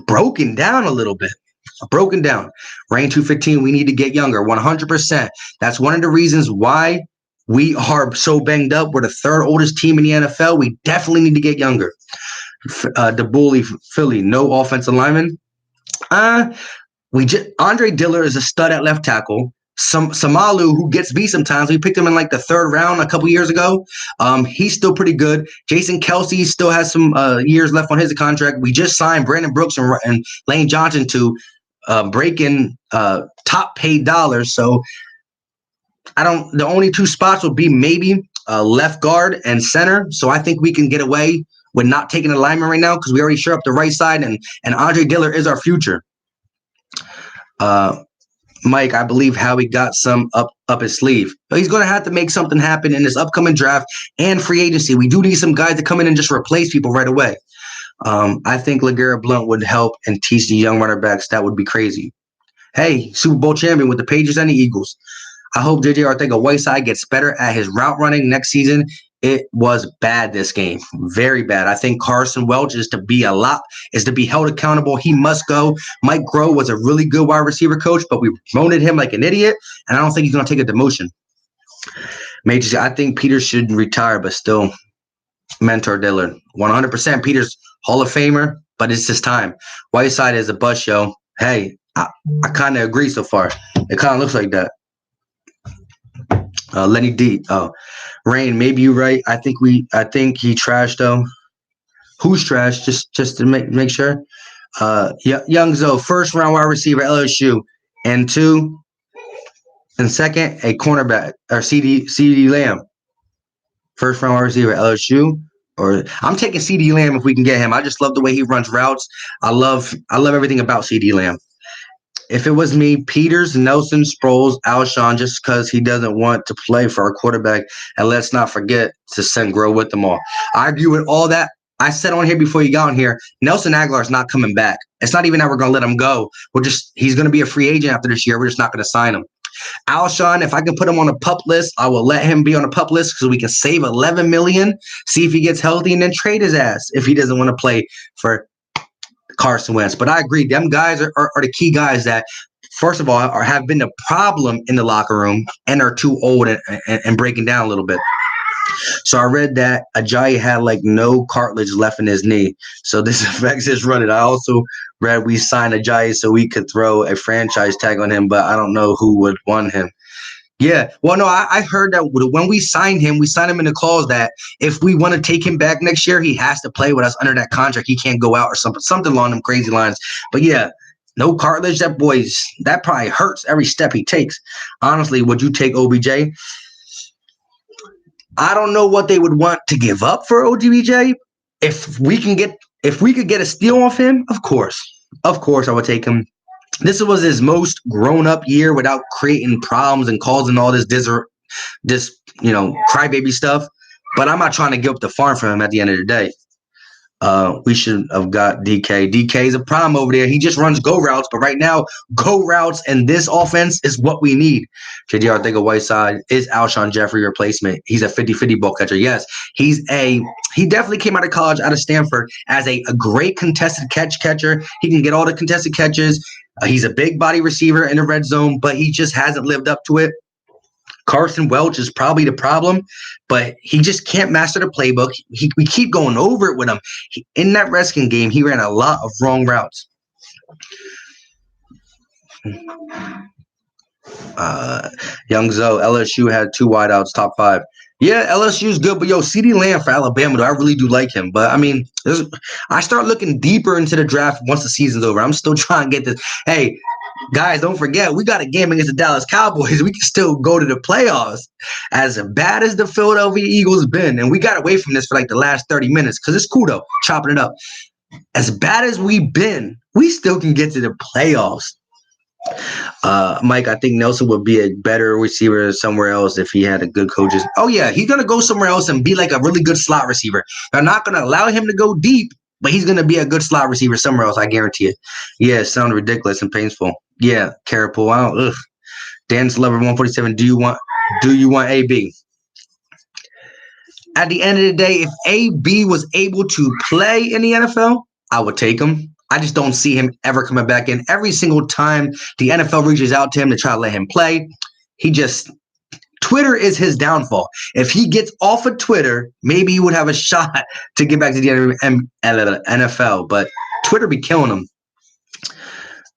broken down a little bit. Broken down. Rain 215, we need to get younger, 100%. That's one of the reasons why we are so banged up. We're the 3rd oldest team in the NFL. We definitely need to get younger. The bully Philly, no offensive lineman. Andre Diller is a stud at left tackle. Samalu, who gets beat sometimes, we picked him in like the 3rd round a couple years ago. He's still pretty good. Jason Kelce still has some years left on his contract. We just signed Brandon Brooks and Lane Johnson to break in top paid dollars. So the only 2 spots would be maybe left guard and center. So I think we can get away with not taking a lineman right now because we already shore up the right side, and Andre Dillard is our future. Mike, I believe Howie got some up his sleeve. But he's going to have to make something happen in this upcoming draft and free agency. We do need some guys to come in and just replace people right away. I think LeGarrette Blount would help and teach the young running backs. That would be crazy. Hey, Super Bowl champion with the Patriots and the Eagles. I hope J.J. Arcega-Whiteside gets better at his route running next season. It was bad this game, very bad. I think Carson Welch is to be held accountable. He must go. Mike Groh was a really good wide receiver coach, but we promoted him like an idiot, and I don't think he's going to take a demotion. Major, I think Peters should retire, but still mentor Dillard. 100% Peters, Hall of Famer, but it's his time. Whiteside is a bust show. Hey, I kind of agree so far. It kind of looks like that. Lenny D. Oh, Rain. Maybe you're right. I think he trashed though. Who's trashed? Just to make sure. Young Zoe, first round wide receiver LSU, and second a cornerback or CeeDee Lamb. First round wide receiver LSU. Or I'm taking CeeDee Lamb if we can get him. I just love the way he runs routes. I love everything about CeeDee Lamb. If it was me, Peters, Nelson, Sproles, Alshon, just because he doesn't want to play for our quarterback. And let's not forget to send Groh with them all. I agree with all that. I said on here before you got on here, Nelson Aguilar is not coming back. It's not even that we're going to let him go. He's going to be a free agent after this year. We're just not going to sign him. Alshon, if I can put him on a PUP list, I will let him be on a PUP list because we can save $11 million, see if he gets healthy, and then trade his ass if he doesn't want to play for Carson Wentz. But I agree, them guys are the key guys that, first of all, have been a problem in the locker room and are too old and breaking down a little bit. So I read that Ajayi had like no cartilage left in his knee, so this affects his running. I also read we signed Ajayi so we could throw a franchise tag on him, but I don't know who would want him. Yeah, well, no, I heard that when we signed him in the clause that if we want to take him back next year, he has to play with us under that contract. He can't go out or something along them crazy lines. But yeah, no cartilage. That probably hurts every step he takes. Honestly, would you take OBJ? I don't know what they would want to give up for OBJ. If we could get a steal off him, of course I would take him. This was his most grown-up year without creating problems and causing all this crybaby stuff. But I'm not trying to give up the farm for him at the end of the day. We should have got DK. DK is a problem over there. He just runs go routes, but right now, go routes and this offense is what we need. J.J. Arcega-Whiteside is Alshon Jeffrey replacement. He's a 50-50 ball catcher. Yes, he definitely came out of college, out of Stanford, as a great contested catcher. He can get all the contested catches. He's a big body receiver in the red zone, but he just hasn't lived up to it. Carson Welch is probably the problem, but he just can't master the playbook. We keep going over it with him. In that Redskins game, he ran a lot of wrong routes. Young Zoe, LSU had 2 wideouts, top 5. Yeah, LSU is good, but CeeDee Lamb for Alabama, though, I really do like him. But, I mean, I start looking deeper into the draft once the season's over. I'm still trying to get this. Hey, guys, don't forget, we got a game against the Dallas Cowboys. We can still go to the playoffs. As bad as the Philadelphia Eagles been, and we got away from this for like the last 30 minutes because it's cool, though, chopping it up. As bad as we've been, we still can get to the playoffs. Mike, I think Nelson would be a better receiver somewhere else if he had a good coaches. Oh, yeah, he's going to go somewhere else and be like a really good slot receiver. They're not going to allow him to go deep, but he's going to be a good slot receiver somewhere else, I guarantee it. Yeah, it sounds ridiculous and painful. Yeah, Carapul. Dan's Lover 147. Do you want AB? At the end of the day, if AB was able to play in the NFL, I would take him. I just don't see him ever coming back in. Every single time the NFL reaches out to him to try to let him play, Twitter is his downfall. If he gets off of Twitter, maybe he would have a shot to get back to the NFL, but Twitter be killing him.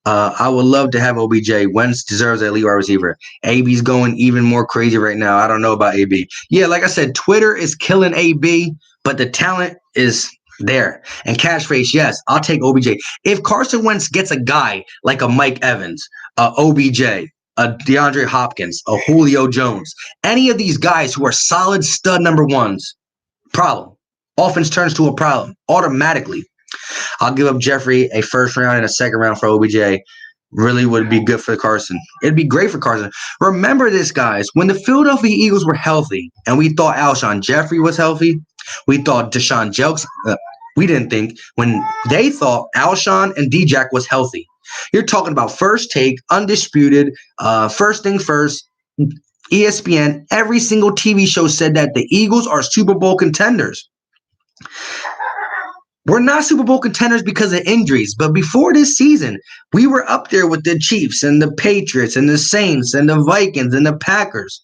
I would love to have OBJ. Wentz deserves an elite wide receiver. AB's going even more crazy right now. I don't know about AB. Yeah, like I said, Twitter is killing AB, but the talent is there. And Cashface, yes, I'll take OBJ. If Carson Wentz gets a guy like a Mike Evans, OBJ, a DeAndre Hopkins, a Julio Jones, any of these guys who are solid stud number ones, problem. offense turns to a problem automatically. I'll give up Jeffrey a first round and a second round for OBJ. Really would be good for Carson. It'd be great for Carson. Remember this, guys. When the Philadelphia Eagles were healthy and we thought Alshon Jeffrey was healthy, we thought Deshaun Jelks. We didn't think when they thought Alshon and D-Jack was healthy. You're talking about First Take, Undisputed, First Thing First, ESPN. Every single TV show said that the Eagles are Super Bowl contenders. We're not Super Bowl contenders because of injuries, but before this season, we were up there with the Chiefs and the Patriots and the Saints and the Vikings and the Packers.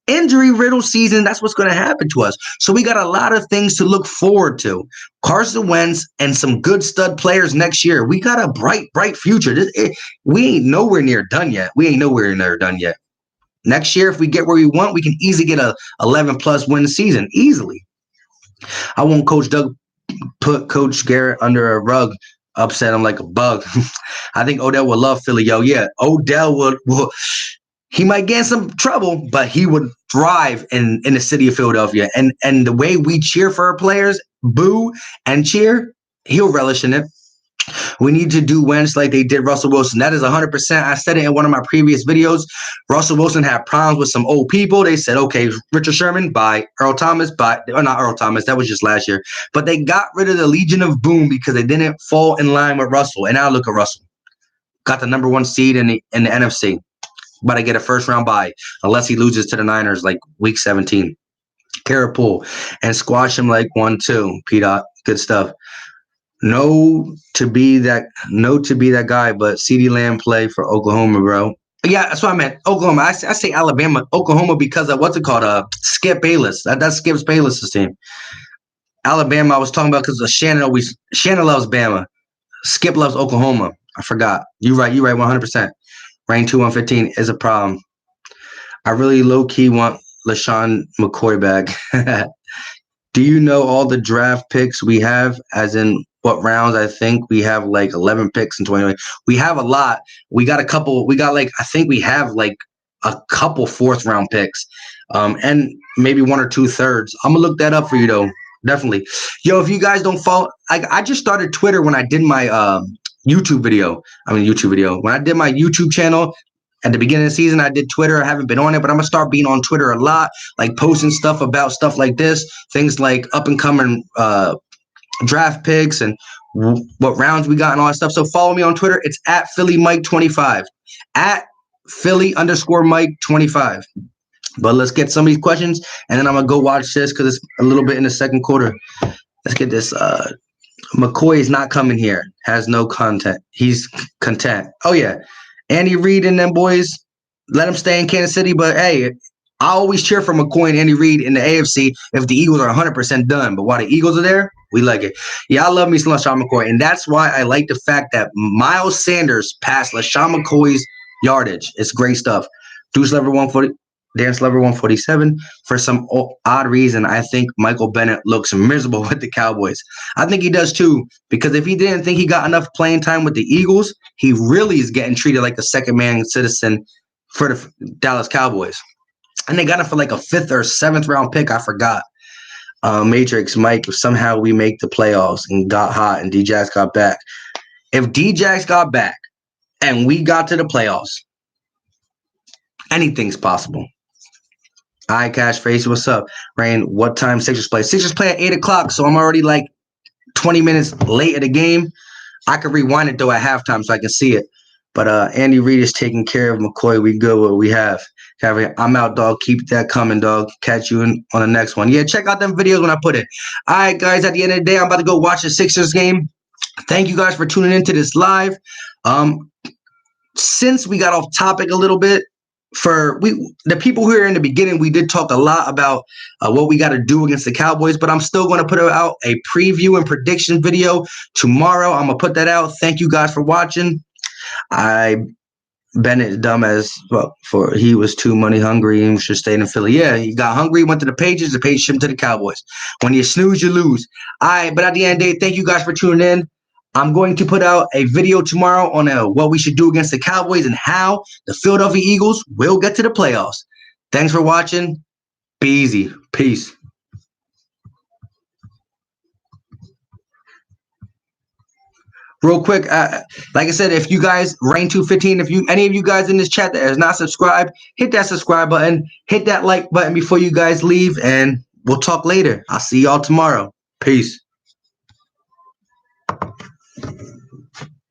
Injury-riddled season, that's what's going to happen to us. So we got a lot of things to look forward to. Carson Wentz and some good stud players next year. We got a bright future. We ain't nowhere near done yet. Next year, if we get where we want, we can easily get a 11-plus win season, easily. I won't put Coach Garrett under a rug, upset him like a bug. I think Odell would love Philly. Yeah, Odell would he might get in some trouble, but he would thrive in the city of Philadelphia. And the way we cheer for our players, boo and cheer, he'll relish in it. We need to do Wentz like they did Russell Wilson. That is 100%. I said it in one of my previous videos. Russell Wilson had problems with some old people. They said, okay, Richard Sherman, bye. Earl Thomas, bye. Or not Earl Thomas. That was just last year. But they got rid of the Legion of Boom because they didn't fall in line with Russell. And now look at Russell. Got the #1 seed in the NFC. About to get a first-round bye unless he loses to the Niners like week 17. Carapul and squash him like 1-2. P-Dot. Good stuff. No to be that guy, but CeeDee Lamb play for Oklahoma, bro. Yeah, that's what I meant. Oklahoma. I say Alabama, Oklahoma because of what's it called? Skip Bayless. That's Skip Bayless's team. Alabama, I was talking about because Shannon loves Bama. Skip loves Oklahoma. I forgot. You're right 100%. Ranked 2-115 is a problem. I really low-key want LaShawn McCoy back. Do you know all the draft picks we have, as in what rounds? I think we have like 11 picks in 2020. We have a lot. We got a couple. I think we have like a couple 4th-round picks, and maybe 1 or 2 thirds. I'm going to look that up for you, though. Definitely. Yo, if you guys don't follow, I just started Twitter when I did my YouTube video. When I did my YouTube channel, at the beginning of the season, I did Twitter. I haven't been on it, but I'm going to start being on Twitter a lot, like posting stuff about stuff like this, things like up-and-coming draft picks and what rounds we got and all that stuff. So follow me on Twitter. It's at PhillyMike25, at Philly_Mike25. But let's get some of these questions, and then I'm going to go watch this because it's a little bit in the second quarter. Let's get this. McCoy is not coming here. Has no content. He's content. Oh, yeah. Andy Reid and them boys, let him stay in Kansas City. But, hey, I always cheer for McCoy and Andy Reid in the AFC if the Eagles are 100% done. But while the Eagles are there, we like it. Yeah, I love me some LaShawn McCoy. And that's why I like the fact that Miles Sanders passed LaShawn McCoy's yardage. It's great stuff. Deuce Lever 140. Dance Lever 147. For some odd reason, I think Michael Bennett looks miserable with the Cowboys. I think he does too, because if he didn't think he got enough playing time with the Eagles, he really is getting treated like a second-man citizen for the Dallas Cowboys. And they got him for like a 5th or 7th round pick. I forgot. Matrix Mike, if somehow we make the playoffs and got hot and D-Jax got back. If D-Jax got back and we got to the playoffs, anything's possible. Hi, Cash Face. What's up? Rain, what time Sixers play? Sixers play at 8 o'clock, so I'm already like 20 minutes late at the game. I could rewind it, though, at halftime so I can see it. But Andy Reid is taking care of McCoy. We good what we have. I'm out, dog. Keep that coming, dog. Catch you on the next one. Yeah, check out them videos when I put it. All right, guys, at the end of the day, I'm about to go watch the Sixers game. Thank you guys for tuning into this live. Since we got off topic a little bit, the people who are in the beginning, we did talk a lot about what we got to do against the Cowboys, but I'm still going to put out a preview and prediction video tomorrow. I'm going to put that out. Thank you guys for watching. Bennett dumb as well, for he was too money hungry and should stay in Philly. Yeah, he got hungry, went to the Pages shipped him to the Cowboys. When you snooze, you lose. All right, but at the end of the day, thank you guys for tuning in. I'm going to put out a video tomorrow on what we should do against the Cowboys and how the Philadelphia Eagles will get to the playoffs. Thanks for watching. Be easy. Peace. real quick, like I said, if you guys Rain 215, if you any of you guys in this chat that is not subscribed, hit that subscribe button, hit that like button before you guys leave, and we'll talk later. I'll see y'all tomorrow. Peace.